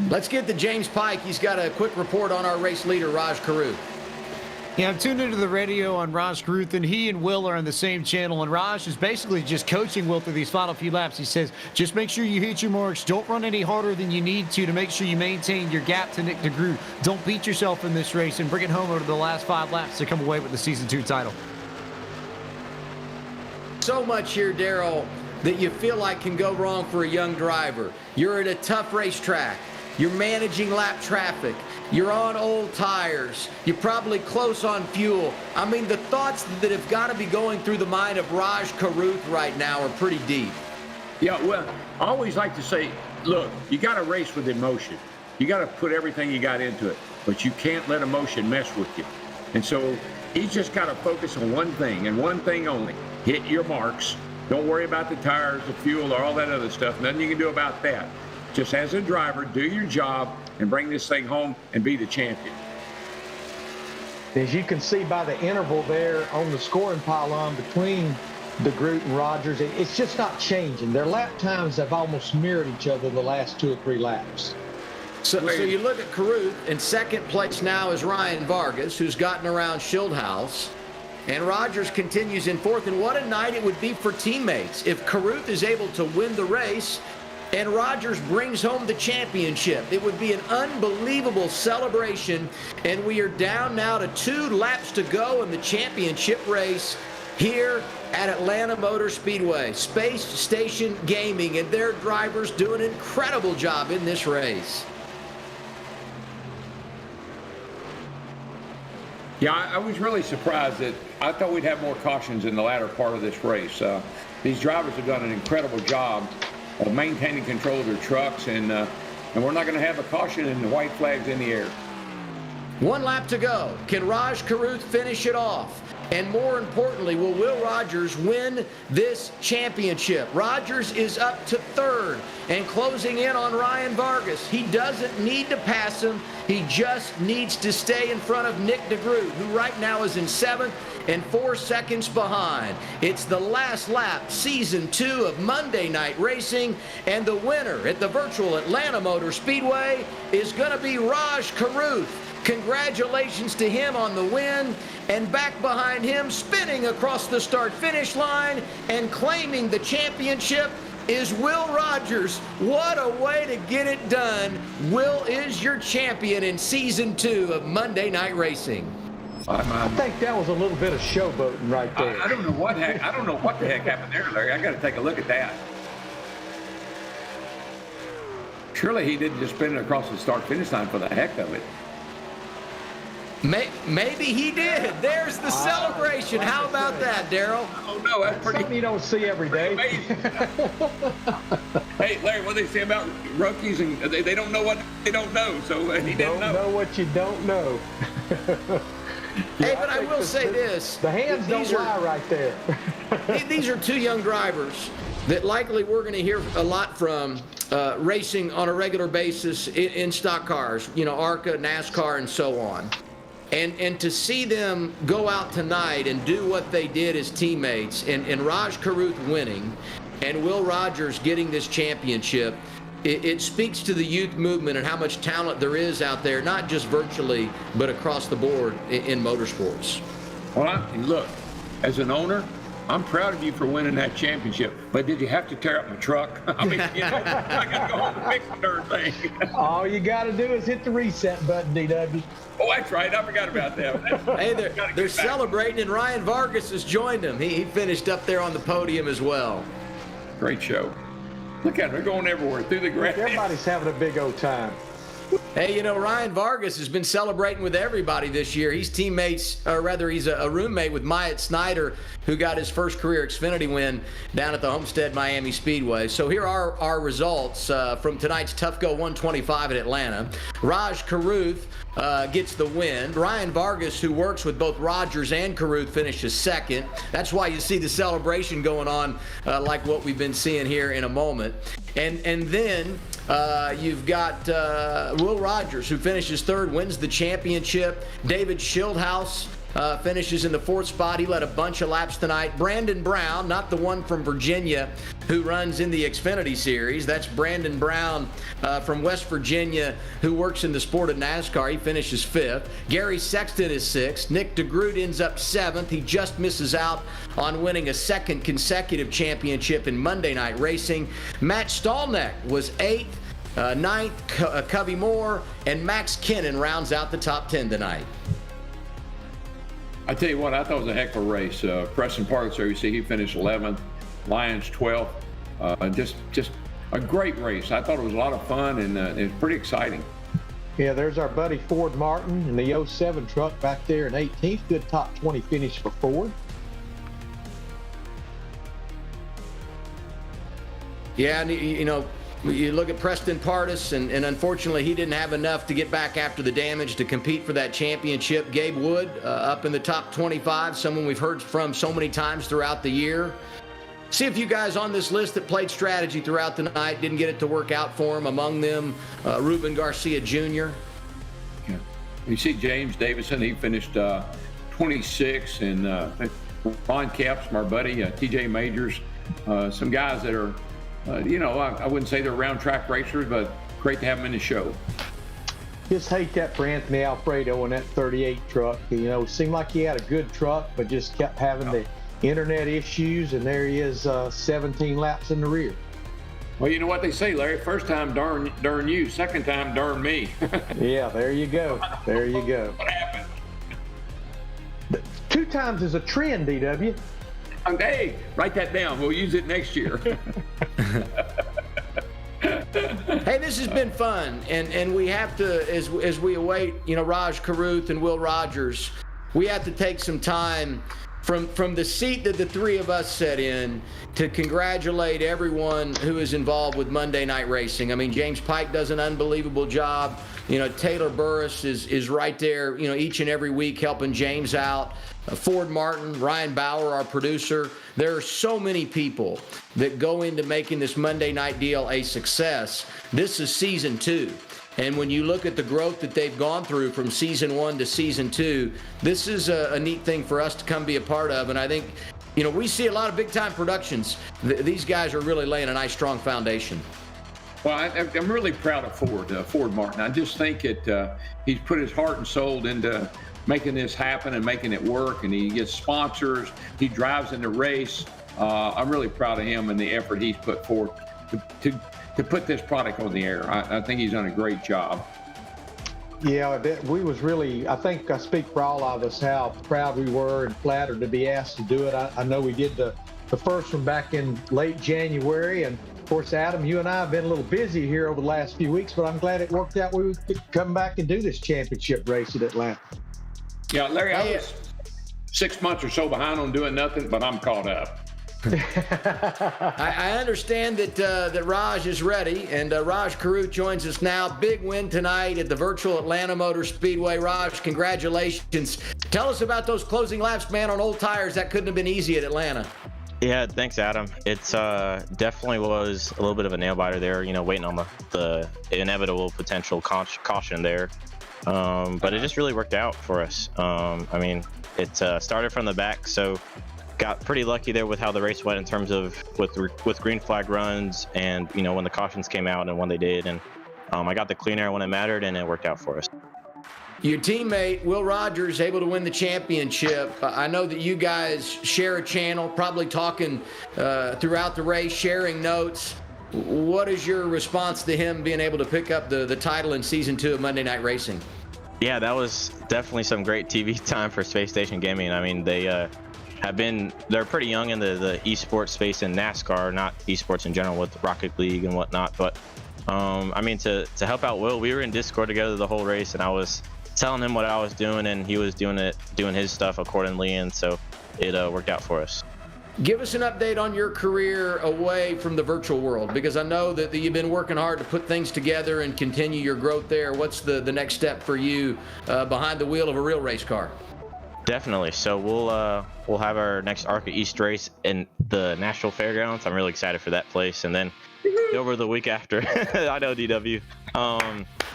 Let's get to James Pike. He's got a quick report on our race leader, Raj Carruth. Yeah, I'm tuned into the radio on Raj Carruth, and he and Will are on the same channel, and Raj is basically just coaching Will through these final few laps. He says, just make sure you hit your marks. Don't run any harder than you need to make sure you maintain your gap to Nick DeGroot. Don't beat yourself in this race, and bring it home over the last 5 laps to come away with the Season 2 title. So much here, Darrell, that you feel like can go wrong for a young driver. You're at a tough racetrack. You're managing lap traffic. You're on old tires. You're probably close on fuel. I mean, the thoughts that have got to be going through the mind of Raj Carruth right now are pretty deep. Yeah, well, I always like to say, look, you got to race with emotion. You got to put everything you got into it, but you can't let emotion mess with you. And so he's just got to focus on one thing and one thing only. Hit your marks. Don't worry about the tires, the fuel, or all that other stuff. Nothing you can do about that. Just as a driver, do your job and bring this thing home and be the champion. As you can see by the interval there on the scoring pylon between DeGroot and Rogers, it's just not changing. Their lap times have almost mirrored each other the last 2 or 3 laps. So you look at Carruth, in second place now is Ryan Vargas, who's gotten around Schildhaus. And Rogers continues in fourth. And what a night it would be for teammates if Carruth is able to win the race and Rogers brings home the championship. It would be an unbelievable celebration, and we are down now to 2 laps to go in the championship race here at Atlanta Motor Speedway. Space Station Gaming and their drivers do an incredible job in this race. Yeah, I was really surprised that I thought we'd have more cautions in the latter part of this race. These drivers have done an incredible job of maintaining control of their trucks, and we're not going to have a caution and the white flags in the air. 1 lap to go. Can Raj Carruth finish it off? And more importantly, will Will Rogers win this championship? Rogers is up to 3rd and closing in on Ryan Vargas. He doesn't need to pass him. He just needs to stay in front of Nick DeGroot, who right now is in 7th and 4 seconds behind. It's the last lap, Season 2 of Monday Night Racing, and the winner at the virtual Atlanta Motor Speedway is going to be Raj Carruth. Congratulations to him on the win, and back behind him, spinning across the start-finish line and claiming the championship, is Will Rogers. What a way to get it done. Will is your champion in Season 2 of Monday Night Racing. I think that was a little bit of showboating right there. I don't know what the heck happened there, Larry. I got to take a look at that. Surely he didn't just spin it across the start-finish line for the heck of it. Maybe he did. There's the celebration. How about that, Darrell? Oh, no, that's pretty. Something you don't see every day. Amazing. Hey, Larry, what they say about rookies, and they don't know what they don't know, so he didn't know. Don't know what you don't know. Hey, but I will say this. The hands don't lie right there. These are 2 young drivers that likely we're going to hear a lot from racing on a regular basis in stock cars, ARCA, NASCAR, and so on. And to see them go out tonight and do what they did as teammates, and Raj Carruth winning, and Will Rogers getting this championship, it speaks to the youth movement and how much talent there is out there, not just virtually, but across the board in motorsports. Well, look, as an owner, I'm proud of you for winning that championship, but did you have to tear up my truck? I mean, I got to go home and fix the darn thing. All you got to do is hit the reset button, DW. Oh, that's right. I forgot about that. Hey, they're celebrating, and Ryan Vargas has joined them. He finished up there on the podium as well. Great show. Look at them. They're going everywhere through the grass. Everybody's having a big old time. Hey, Ryan Vargas has been celebrating with everybody this year. He's teammates, or rather, he's a roommate with Myatt Snyder, who got his first career Xfinity win down at the Homestead Miami Speedway. So here are our results from tonight's Tufco 125 at Atlanta. Raj Carruth gets the win. Ryan Vargas, who works with both Rogers and Carruth, finishes second. That's why you see the celebration going on like what we've been seeing here in a moment. And then you've got Will Rogers, who finishes third, wins the championship. David Schildhaus finishes in the fourth spot. He led a bunch of laps tonight. Brandon Brown, not the one from Virginia who runs in the Xfinity Series. That's Brandon Brown from West Virginia, who works in the sport of NASCAR. He finishes fifth. Gary Sexton is sixth. Nick DeGroot ends up seventh. He just misses out on winning a second consecutive championship in Monday Night Racing. Matt Stallneck was eighth. Ninth, Covey Moore, and Max Kennan rounds out the top 10 tonight. I tell you what, I thought it was a heck of a race. Preston Pardus, you see, he finished 11th. Lyons 12th. Just a great race. I thought it was a lot of fun, and it was pretty exciting. Yeah, there's our buddy Ford Martin in the 07 truck back there in 18th. Good top 20 finish for Ford. Yeah, and you look at Preston Pardus, and unfortunately he didn't have enough to get back after the damage to compete for that championship. Gabe Wood up in the top 25, someone we've heard from so many times throughout the year. See a few guys on this list that played strategy throughout the night, didn't get it to work out for him. Among them, Ruben Garcia Jr. Yeah. You see James Davidson, he finished 26, and Ron Capps, my buddy, TJ Majors, some guys that are I wouldn't say they're round track racers, but great to have them in the show. Just hate that for Anthony Alfredo in that 38 truck. Seemed like he had a good truck, but just kept having the internet issues, and there he is 17 laps in the rear. Well, you know what they say, Larry? First time, darn you. Second time, darn me. Yeah, there you go. There you go. What happened? 2 times is a trend, DW. Hey, write that down. We'll use it next year. Hey, this has been fun, and we have to, as we await, Raj Carruth and Will Rogers, we have to take some time from the seat that the three of us sat in to congratulate everyone who is involved with Monday Night Racing. I mean, James Pike does an unbelievable job. Taylor Burris is right there, each and every week helping James out. Ford Martin, Ryan Bauer, our producer. There are so many people that go into making this Monday night deal a success. This is season 2. And when you look at the growth that they've gone through from season 1 to season 2, this is a neat thing for us to come be a part of. And I think, we see a lot of big-time productions. These guys are really laying a nice, strong foundation. Well, I'm really proud of Ford Martin. I just think he's put his heart and soul into making this happen and making it work, and he gets sponsors. He drives in the race. I'm really proud of him and the effort he's put forth to put this product on the air. I think he's done a great job. Yeah, we was really, I think I speak for all of us, how proud we were and flattered to be asked to do it. I know we did the first one back in late January, and of course, Adam, you and I have been a little busy here over the last few weeks, but I'm glad it worked out. We could come back and do this championship race at Atlanta. Yeah, Larry, I was 6 months or so behind on doing nothing, but I'm caught up. I understand that Raj is ready, and Raj Carruth joins us now. Big win tonight at the virtual Atlanta Motor Speedway. Raj, congratulations. Tell us about those closing laps, man, on old tires. That couldn't have been easy at Atlanta. Yeah, thanks, Adam. It's definitely was a little bit of a nail biter there, waiting on the inevitable potential caution there. But it just really worked out for us. It started from the back, so got pretty lucky there with how the race went in terms of with green flag runs and, when the cautions came out and when they did. And I got the clean air when it mattered, and it worked out for us. Your teammate, Will Rogers, able to win the championship. I know that you guys share a channel, probably talking throughout the race, sharing notes. What is your response to him being able to pick up the title in Season 2 of Monday Night Racing? Yeah, that was definitely some great TV time for Space Station Gaming. I mean, they're pretty young in the esports space in NASCAR, not esports in general with Rocket League and whatnot. But I mean, to help out Will, we were in Discord together the whole race, and I was telling him what I was doing, and he was doing his stuff accordingly, and so it worked out for us. Give us an update on your career away from the virtual world, because I know that you've been working hard to put things together and continue your growth there. What's the next step for you behind the wheel of a real race car? Definitely. So we'll have our next ARCA East race in the Nashville Fairgrounds. I'm really excited for that place, and then Dover the week after. I know, DW.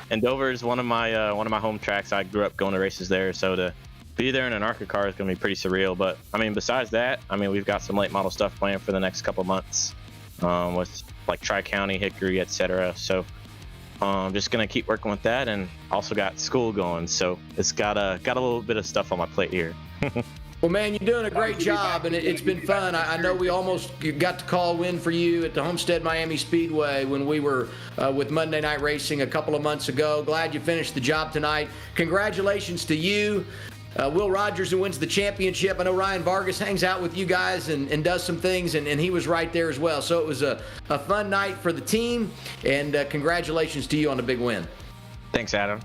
And Dover is one of my home tracks. I grew up going to races there, so to be there in an ARCA car is going to be pretty surreal. But I mean, besides that, I mean, we've got some late model stuff planned for the next couple months with like Tri-County, Hickory, etc. So just going to keep working with that, and also got school going. So it's got a little bit of stuff on my plate here. Well, man, you're doing a great job, and it's been fun. I know we almost got to call in for you at the Homestead Miami Speedway when we were with Monday Night Racing a couple of months ago. Glad you finished the job tonight. Congratulations to you. Will Rogers, who wins the championship. I know Ryan Vargas hangs out with you guys and does some things, and he was right there as well. So it was a fun night for the team, and congratulations to you on the big win. Thanks, Adam.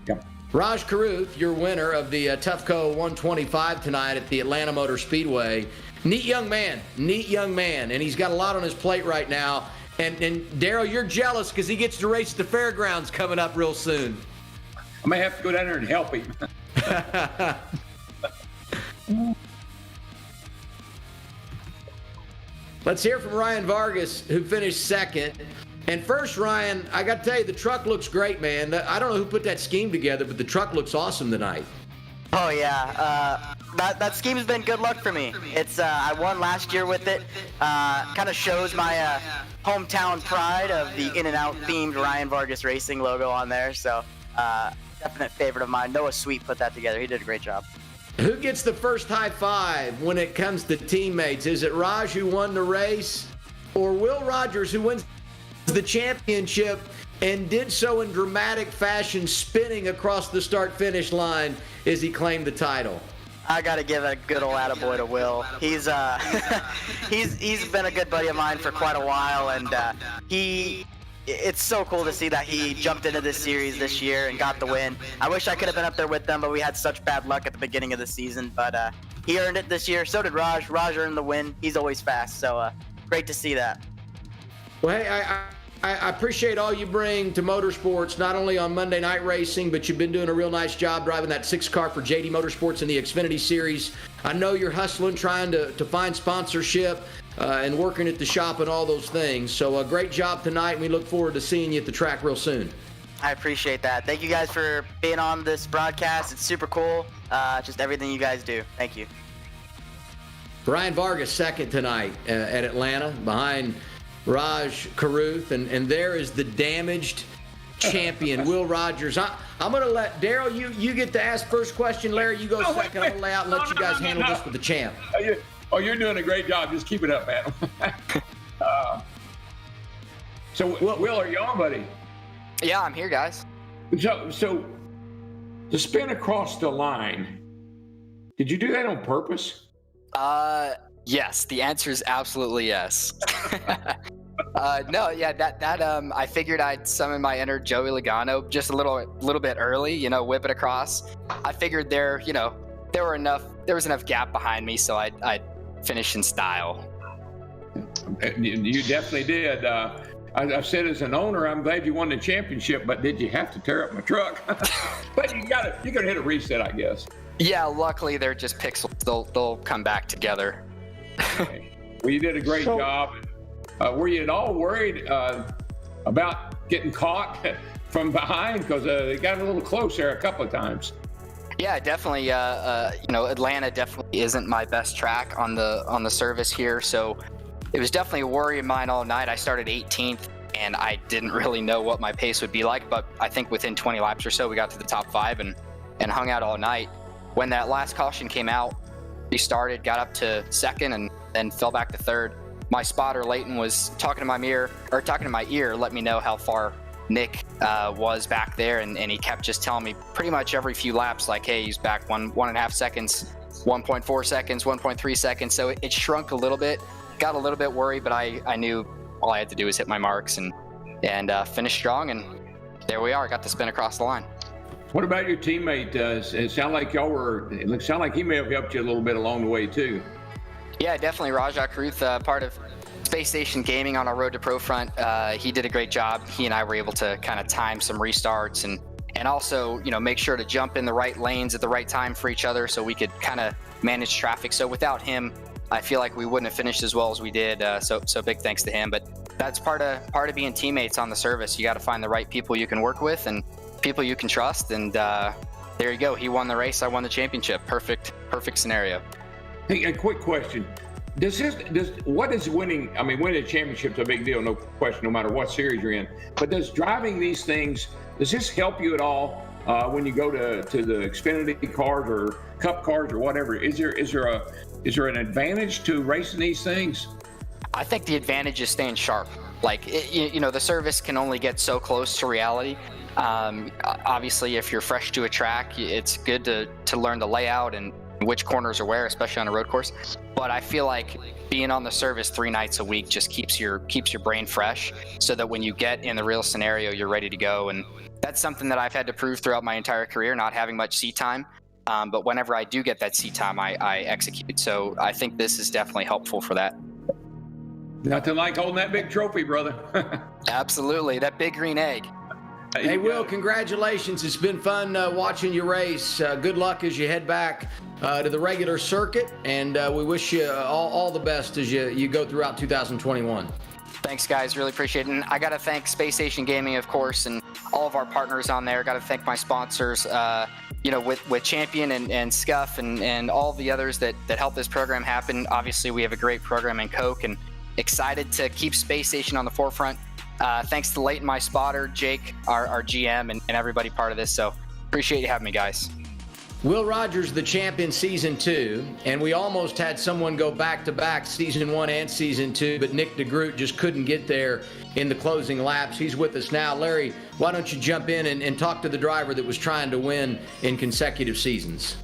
Yep. Raj Carruth, your winner of the Tufco 125 tonight at the Atlanta Motor Speedway. Neat young man, and he's got a lot on his plate right now. And Daryl, you're jealous because he gets to race at the fairgrounds coming up real soon. I may have to go down there and help him. Let's hear from Ryan Vargas, who finished second. And first, Ryan, I got to tell you, the truck looks great, man. I don't know who put that scheme together, but the truck looks awesome tonight. Oh, yeah. That scheme's been good luck for me. It's I won last year with it. Kind of shows my hometown pride of the In-N-Out themed Ryan Vargas Racing logo on there. So, definite favorite of mine. Noah Sweet put that together. He did a great job. Who gets the first high five when it comes to teammates? Is it Raj who won the race, or Will Rogers who wins the championship and did so in dramatic fashion, spinning across the start-finish line as he claimed the title? I got to give a good old attaboy to Will. He's he's been a good buddy of mine for quite a while, and it's so cool to see that he jumped into this series this year and got the win. I wish I could have been up there with them, but we had such bad luck at the beginning of the season. But he earned it this year. So did Raj. Raj earned the win. He's always fast, so great to see that. Well, hey, I appreciate all you bring to motorsports, not only on Monday Night Racing, but you've been doing a real nice job driving that 6-car for JD Motorsports in the Xfinity Series. I know you're hustling, trying to find sponsorship and working at the shop and all those things. So a great job tonight, and we look forward to seeing you at the track real soon. I appreciate that. Thank you guys for being on this broadcast. It's super cool. Just everything you guys do. Thank you. Ryan Vargas second tonight at Atlanta behind Raj Carruth, and there is the damaged champion, Will Rogers. I'm going to let Daryl, you get to ask first question. Larry, you go second. I'm going to lay out and let you guys handle this with the champ. You're doing a great job. Just keep it up, man. So, Will, are you on, buddy? Yeah, I'm here, guys. So to spin across the line, did you do that on purpose? Yes. The answer is absolutely yes. No, yeah, that I figured I'd summon my inner Joey Logano just a little bit early, whip it across. I figured there was enough gap behind me, so I'd finish in style. You definitely did. I've said as an owner, I'm glad you won the championship, but did you have to tear up my truck? But you gotta hit a reset, I guess. Yeah, luckily they're just pixels. They'll come back together. Okay. Well, you did a great job. Were you at all worried about getting caught from behind? Because it got a little close there a couple of times. Yeah, definitely. Atlanta definitely isn't my best track on the service here, so it was definitely a worry of mine all night. I started 18th, and I didn't really know what my pace would be like, but I think within 20 laps or so, we got to the top 5 and hung out all night. When that last caution came out, we started, got up to second, and then fell back to third. My spotter, Leighton, was talking to my ear, let me know how far Nick was back there, and he kept just telling me pretty much every few laps, like, hey, he's back 1.5 seconds, 1.4 seconds, 1.3 seconds. So it shrunk a little bit, got a little bit worried, but I knew all I had to do was hit my marks and finish strong, and there we are, got to spin across the line. What about your teammate? It sounded like he may have helped you a little bit along the way too. Yeah, definitely. Raj Carruth, part of Space Station Gaming on our Road to Pro front. He did a great job. He and I were able to kind of time some restarts and also, make sure to jump in the right lanes at the right time for each other so we could kind of manage traffic. So without him, I feel like we wouldn't have finished as well as we did. So big thanks to him. But that's part of being teammates on the service. You got to find the right people you can work with and people you can trust. And there you go. He won the race. I won the championship. Perfect scenario. Hey, a quick question. What is winning? I mean, winning a championship's a big deal, no question, no matter what series you're in. But does driving these things, does this help you at all when you go to the Xfinity cars or Cup cars or whatever? Is there an advantage to racing these things? I think the advantage is staying sharp. Like, the service can only get so close to reality. Obviously, if you're fresh to a track, it's good to learn the layout and which corners are where, especially on a road course. But I feel like being on the service 3 nights a week just keeps your brain fresh, so that when you get in the real scenario, you're ready to go. And that's something that I've had to prove throughout my entire career, not having much seat time. But whenever I do get that seat time, I execute. So I think this is definitely helpful for that. Nothing like holding that big trophy, brother. Absolutely, that big green egg. Hey, Will, congratulations. It's been fun watching you race. Good luck as you head back to the regular circuit, and we wish you all the best as you go throughout 2021. Thanks, guys. Really appreciate it. And I got to thank Space Station Gaming, of course, and all of our partners on there. Got to thank my sponsors, with Champion and Scuff and all the others that help this program happen. Obviously, we have a great program in Coke, and excited to keep Space Station on the forefront. Thanks to Leighton, my spotter, Jake, our GM, and everybody part of this. So appreciate you having me, guys. Will Rogers, the champ in Season 2, and we almost had someone go back-to-back Season 1 and Season 2, but Nick DeGroot just couldn't get there in the closing laps. He's with us now. Larry, why don't you jump in and talk to the driver that was trying to win in consecutive seasons?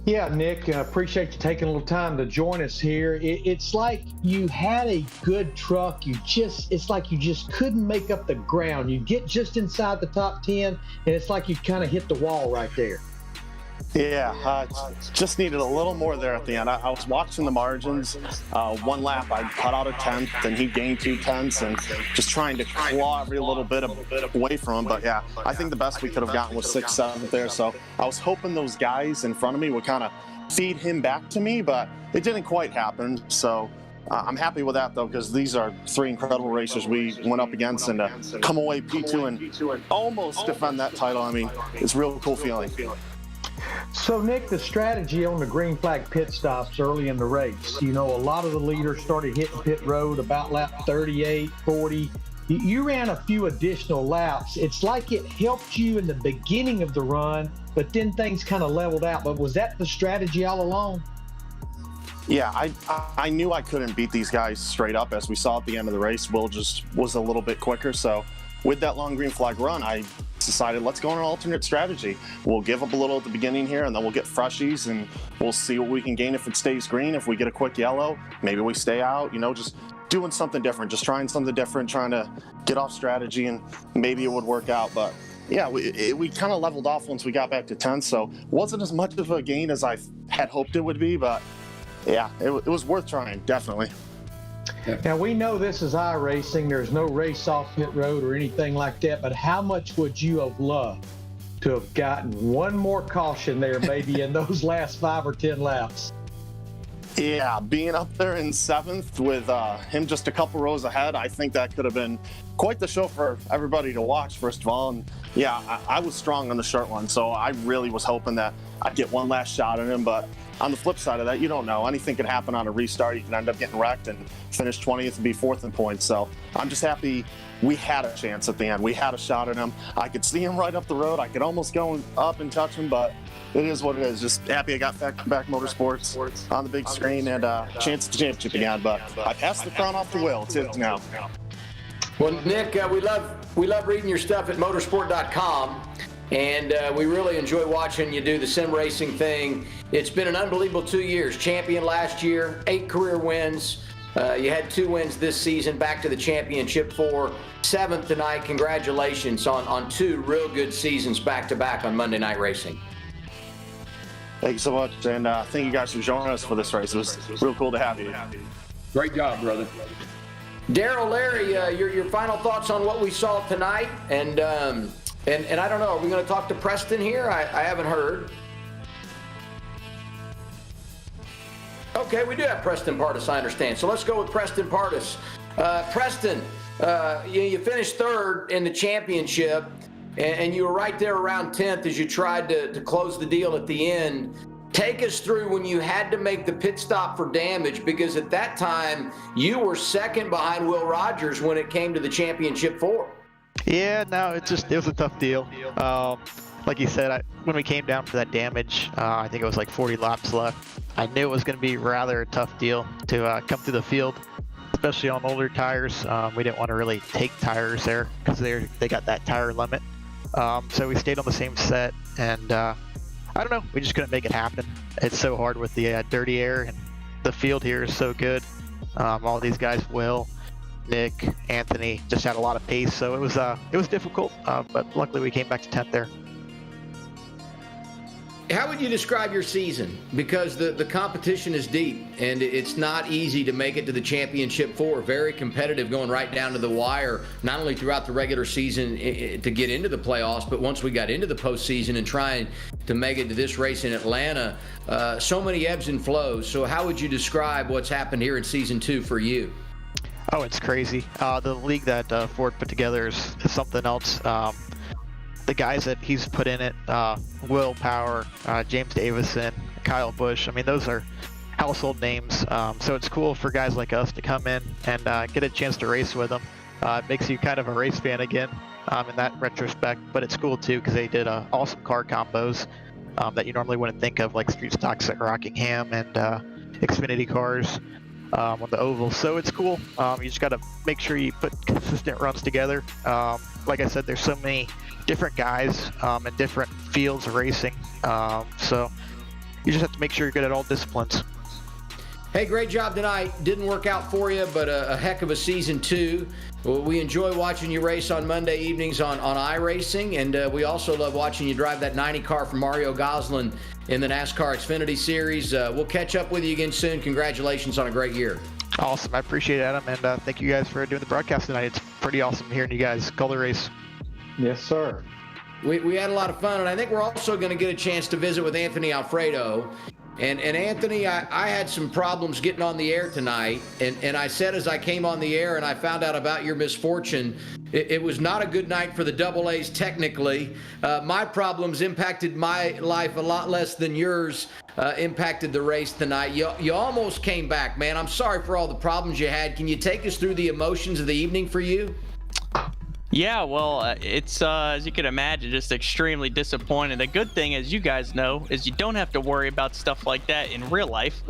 Yeah, Nick, appreciate you taking a little time to join us here. It's like you had a good truck. It's like you just couldn't make up the ground. You get just inside the top 10, and it's like you kind of hit the wall right there. Yeah, just needed a little more there at the end. I was watching the margins. One lap, I cut out a 10th, and he gained 2 tenths, and just trying to claw every little bit away from him. But yeah, I think the best we could have gotten was 6th, 7th there. So I was hoping those guys in front of me would kind of feed him back to me, but it didn't quite happen. So I'm happy with that, though, because these are 3 incredible racers we went up against, and come away P2 and almost defend that title. I mean, it's a real cool feeling. So, Nick, the strategy on the green flag pit stops early in the race, a lot of the leaders started hitting pit road about lap 38, 40. You ran a few additional laps. It's like it helped you in the beginning of the run, but then things kind of leveled out. But was that the strategy all along? Yeah, I knew I couldn't beat these guys straight up. As we saw at the end of the race, Will just was a little bit quicker. So with that long green flag run, I decided let's go on an alternate strategy. We'll give up a little at the beginning here, and then we'll get freshies, and we'll see what we can gain if it stays green. If we get a quick yellow, maybe we stay out, just doing something different, just trying something different, trying to get off strategy, and maybe it would work out. But yeah, we kind of leveled off once we got back to 10th, so it wasn't as much of a gain as I had hoped it would be, but yeah, it was worth trying, definitely. Now, we know this is iRacing. There's no race off pit road or anything like that, but how much would you have loved to have gotten one more caution there, maybe in those last 5 or 10 laps? Yeah, being up there in 7th with him just a couple rows ahead, I think that could have been quite the show for everybody to watch, first of all. And yeah, I was strong on the short one, so I really was hoping that I'd get one last shot at him, but on the flip side of that, you don't know. Anything can happen on a restart. You can end up getting wrecked and finish 20th and be 4th in points. So I'm just happy we had a chance at the end. We had a shot at him. I could see him right up the road. I could almost go up and touch him, but it is what it is. Just happy I got back motorsports on the big screen and chance at the championship again. But I passed the crown off to Will. It's his now. Well, Nick, we love reading your stuff at motorsport.com. And we really enjoy watching you do the sim racing thing. It's been an unbelievable 2 years. Champion last year, 8 career wins. You had 2 wins this season, back to the championship 4. 7th tonight. Congratulations on 2 real good seasons back-to-back on Monday Night Racing. Thank you so much, and thank you guys for joining us for this race. It was real cool to have you. Great job, brother. Daryl, Larry, your final thoughts on what we saw tonight, and I don't know, are we going to talk to Preston here? I haven't heard. Okay, we do have Preston Pardus, I understand. So let's go with Preston Pardus. Preston, you finished 3rd in the championship, and you were right there around 10th as you tried to close the deal at the end. Take us through when you had to make the pit stop for damage, because at that time, you were 2nd behind Will Rogers when it came to the championship 4. Yeah, no, it was a tough deal. Like you said, when we came down for that damage, I think it was like 40 laps left. I knew it was going to be rather a tough deal to come through the field, especially on older tires. We didn't want to really take tires there because they got that tire limit. So we stayed on the same set, and I don't know, we just couldn't make it happen. It's so hard with the dirty air, and the field here is so good. All these guys, Will, Nick, Anthony, just had a lot of pace, so it was difficult, but luckily we came back to 10th there. How would you describe your season? Because the competition is deep, and it's not easy to make it to the championship 4. Very competitive, going right down to the wire, not only throughout the regular season to get into the playoffs, but once we got into the postseason and trying to make it to this race in Atlanta. So many ebbs and flows. So how would you describe what's happened here in season 2 for you? Oh, it's crazy. The league that Ford put together is something else. The guys that he's put in it, Will Power, James Davidson, Kyle Busch, I mean, those are household names. So it's cool for guys like us to come in and get a chance to race with them. It makes you kind of a race fan again in that retrospect, but it's cool too because they did awesome car combos that you normally wouldn't think of, like street stocks at Rockingham and Xfinity cars on the oval. So it's cool. You just got to make sure you put consistent runs together. Like I said, there's so many different guys in different fields of racing. So you just have to make sure you're good at all disciplines. Hey, great job tonight. Didn't work out for you, but a heck of a season 2. We enjoy watching you race on Monday evenings on iRacing, and we also love watching you drive that 90 car from Mario Gosselin in the NASCAR Xfinity Series. We'll catch up with you again soon. Congratulations on a great year. Awesome. I appreciate it, Adam, and thank you guys for doing the broadcast tonight. It's pretty awesome hearing you guys call the race. Yes, sir. We had a lot of fun, and I think we're also going to get a chance to visit with Anthony Alfredo. And Anthony, I had some problems getting on the air tonight, and I said as I came on the air and I found out about your misfortune, it was not a good night for the Double A's technically. My problems impacted my life a lot less than yours impacted the race tonight. You almost came back, man. I'm sorry for all the problems you had. Can you take us through the emotions of the evening for you? Yeah, well, it's, as you can imagine, just extremely disappointing. The good thing, as you guys know, is you don't have to worry about stuff like that in real life.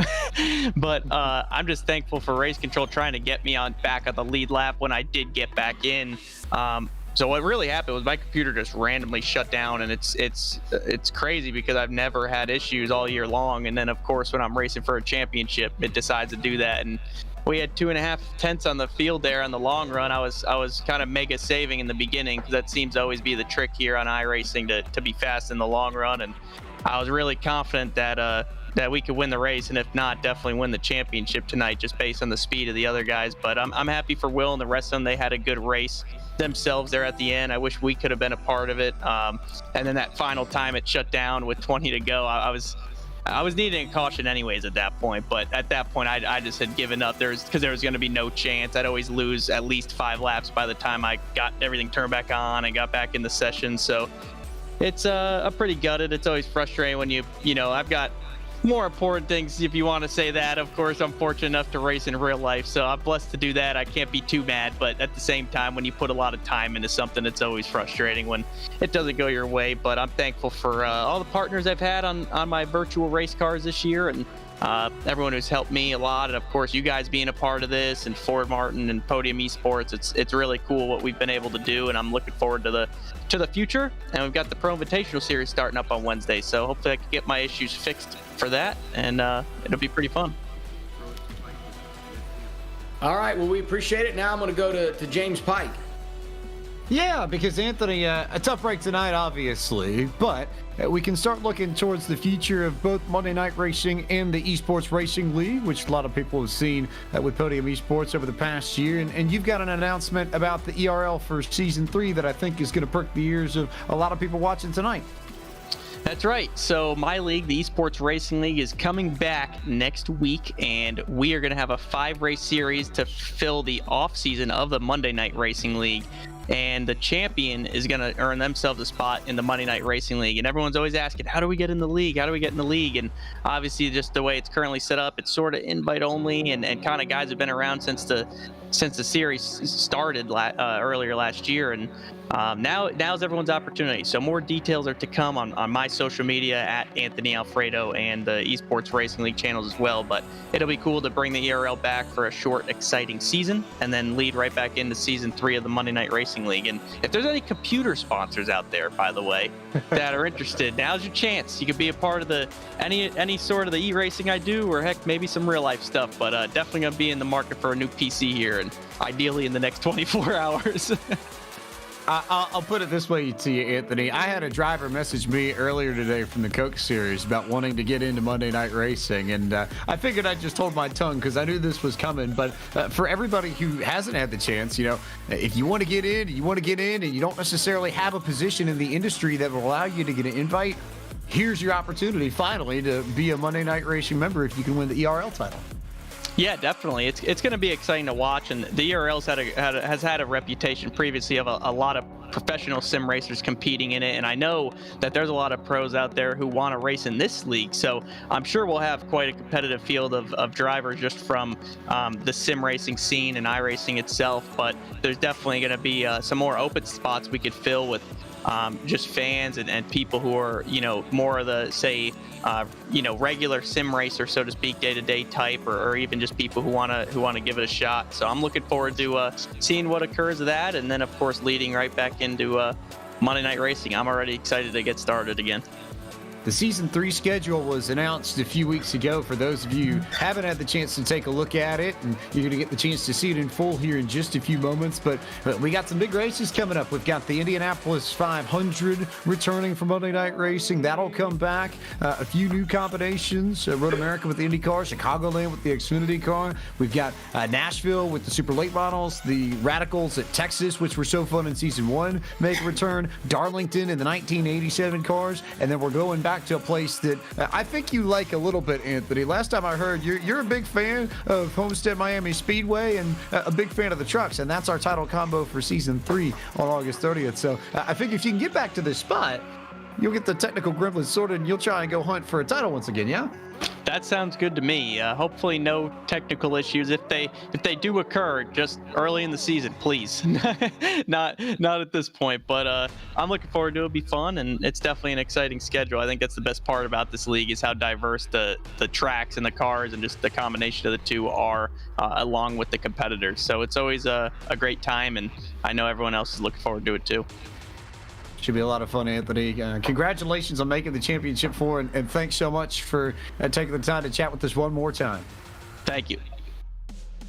But I'm just thankful for Race Control trying to get me back on the lead lap when I did get back in. So what really happened was my computer just randomly shut down, and it's crazy because I've never had issues all year long. And then, of course, when I'm racing for a championship, it decides to do that. And we had 2.5 tenths on the field there on the long run. I was kind of mega saving in the beginning because that seems to always be the trick here on iRacing to be fast in the long run. And I was really confident that we could win the race, and if not, definitely win the championship tonight just based on the speed of the other guys. But I'm happy for Will and the rest of them. They had a good race themselves there at the end. I wish we could have been a part of it. And then that final time it shut down with 20 to go. I was needing a caution anyways at that point, but at that point I just had given up. Because there was going to be no chance. I'd always lose at least 5 laps by the time I got everything turned back on and got back in the session. So it's I'm pretty gutted. It's always frustrating when you know, I've got more important things, if you want to say that. Of course, I'm fortunate enough to race in real life, so I'm blessed to do that. I can't be too mad, but at the same time, when you put a lot of time into something, it's always frustrating when it doesn't go your way. But I'm thankful for all the partners I've had on my virtual race cars this year, and everyone who's helped me a lot, and of course you guys being a part of this, and Ford Martin and Podium Esports. It's really cool what we've been able to do, and I'm looking forward to the future. And we've got the Pro Invitational Series starting up on Wednesday, so hopefully I can get my issues fixed for that, and it'll be pretty fun. All right, well, we appreciate it. Now I'm going to go to James Pike. Yeah, because Anthony, a tough break tonight, obviously, but we can start looking towards the future of both Monday Night Racing and the Esports Racing League, which a lot of people have seen with Podium Esports over the past year. And you've got an announcement about the ERL for Season 3 that I think is going to perk the ears of a lot of people watching tonight. That's right. So my league, the Esports Racing League, is coming back next week, and we are going to have a 5-race series to fill the off season of the Monday Night Racing League. And the champion is going to earn themselves a spot in the Monday Night Racing League. And everyone's always asking, how do we get in the league? How do we get in the league? And obviously, just the way it's currently set up, it's sort of invite only, and kind of guys have been around since the series started earlier last year. And now's everyone's opportunity. So more details are to come on my social media at Anthony Alfredo and the Esports Racing League channels as well. But it'll be cool to bring the ERL back for a short, exciting season, and then lead right back into Season 3 of the Monday Night Racing League. And if there's any computer sponsors out there, by the way, that are interested, now's your chance. You could be a part of any sort of the e-racing I do, or heck, maybe some real life stuff. But definitely gonna be in the market for a new PC here, and ideally in the next 24 hours. I'll put it this way to you, Anthony. I had a driver message me earlier today from the Coke Series about wanting to get into Monday Night Racing, and I figured I'd just hold my tongue because I knew this was coming. But for everybody who hasn't had the chance, if you want to get in, and you don't necessarily have a position in the industry that will allow you to get an invite, here's your opportunity finally to be a Monday Night Racing member if you can win the ERL title. Yeah, definitely. It's going to be exciting to watch, and the ERL's has had a reputation previously of a lot of professional sim racers competing in it, and I know that there's a lot of pros out there who want to race in this league, so I'm sure we'll have quite a competitive field of drivers just from the sim racing scene and iRacing itself. But there's definitely going to be some more open spots we could fill with just fans and people who are, more of the, say, regular sim racer, so to speak, day-to-day type, or even just people who want to give it a shot. So I'm looking forward to seeing what occurs of that, and then of course leading right back into Monday Night Racing. I'm already excited to get started again. The Season 3 schedule was announced a few weeks ago. For those of you who haven't had the chance to take a look at it, and you're going to get the chance to see it in full here in just a few moments. But we got some big races coming up. We've got the Indianapolis 500 returning for Monday Night Racing. That'll come back. A few new combinations. Road America with the Indy car, Chicagoland with the Xfinity car. We've got Nashville with the Super Late Models. The Radicals at Texas, which were so fun in Season 1, make a return. Darlington in the 1987 cars. And then we're going back to a place that I think you like a little bit, Anthony. Last time I heard, you're a big fan of Homestead Miami Speedway and a big fan of the trucks, and that's our title combo for Season 3 on August 30th. So I think if you can get back to this spot, you'll get the technical gremlins sorted, and you'll try and go hunt for a title once again, yeah? That sounds good to me. Hopefully no technical issues. If they do occur, just early in the season, please. not at this point, but I'm looking forward to it. It'll be fun, and it's definitely an exciting schedule. I think that's the best part about this league is how diverse the tracks and the cars and just the combination of the two are, along with the competitors. So it's always a great time, and I know everyone else is looking forward to it too. Should be a lot of fun, Anthony. Congratulations on making the championship 4, and thanks so much for taking the time to chat with us one more time. Thank you.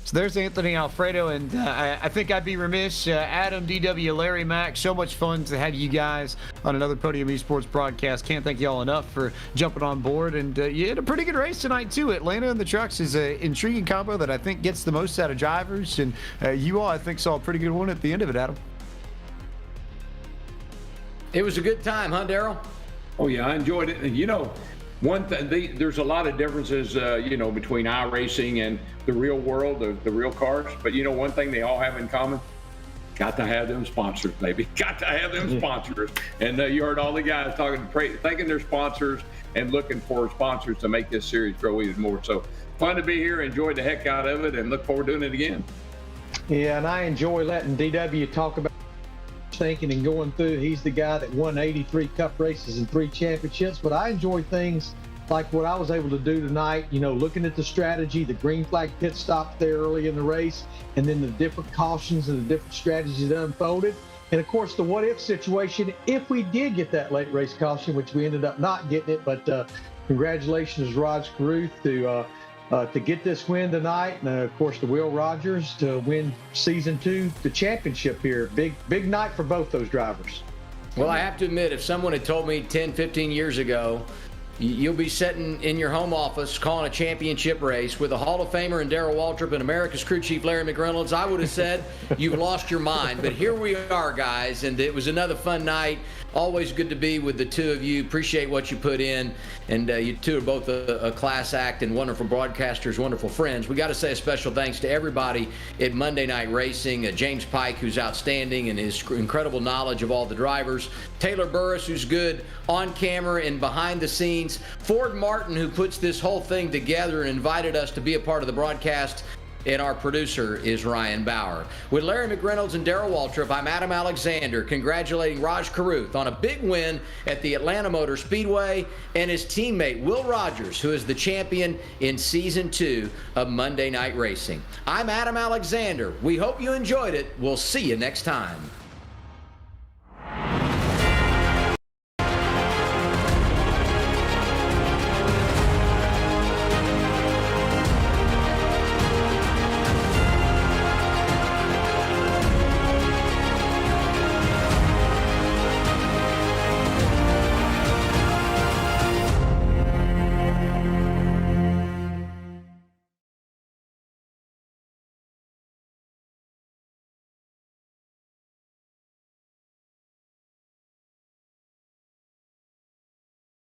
So there's Anthony Alfredo, and I think I'd be remiss. Adam, DW, Larry, Mac, so much fun to have you guys on another Podium Esports broadcast. Can't thank you all enough for jumping on board. And you had a pretty good race tonight, too. Atlanta and the trucks is an intriguing combo that I think gets the most out of drivers. And you all, I think, saw a pretty good one at the end of it, Adam. It was a good time, huh, Daryl? Oh, yeah, I enjoyed it. And, one thing, there's a lot of differences, between iRacing and the real world, the real cars. But, one thing they all have in common, got to have them sponsors, baby. Got to have them sponsors. And you heard all the guys thanking their sponsors and looking for sponsors to make this series grow even more. So fun to be here. Enjoyed the heck out of it and look forward to doing it again. Yeah, and I enjoy letting DW talk about thinking and going through. He's the guy that won 83 Cup races and 3 championships. But I enjoy things like what I was able to do tonight, looking at the strategy, the green flag pit stop there early in the race, and then the different cautions and the different strategies that unfolded. And of course, the what if situation, if we did get that late race caution, which we ended up not getting it, but congratulations, Raj Carruth, to get this win tonight. And of course, to Will Rogers to win season 2, the championship here. Big night for both those drivers. Well, I have to admit, if someone had told me 10, 15 years ago, you'll be sitting in your home office calling a championship race with a Hall of Famer and Darrell Waltrip and America's crew chief Larry McReynolds, I would have said you've lost your mind. But here we are, guys, and it was another fun night. Always good to be with the two of you. Appreciate what you put in. And you two are both a class act and wonderful broadcasters, wonderful friends. We got to say a special thanks to everybody at Monday Night Racing. James Pike, who's outstanding and his incredible knowledge of all the drivers. Taylor Burris, who's good on camera and behind the scenes. Ford Martin, who puts this whole thing together and invited us to be a part of the broadcast. And our producer is Ryan Bauer. With Larry McReynolds and Darrell Waltrip, I'm Adam Alexander, congratulating Raj Carruth on a big win at the Atlanta Motor Speedway and his teammate Will Rogers, who is the champion in Season 2 of Monday Night Racing. I'm Adam Alexander. We hope you enjoyed it. We'll see you next time.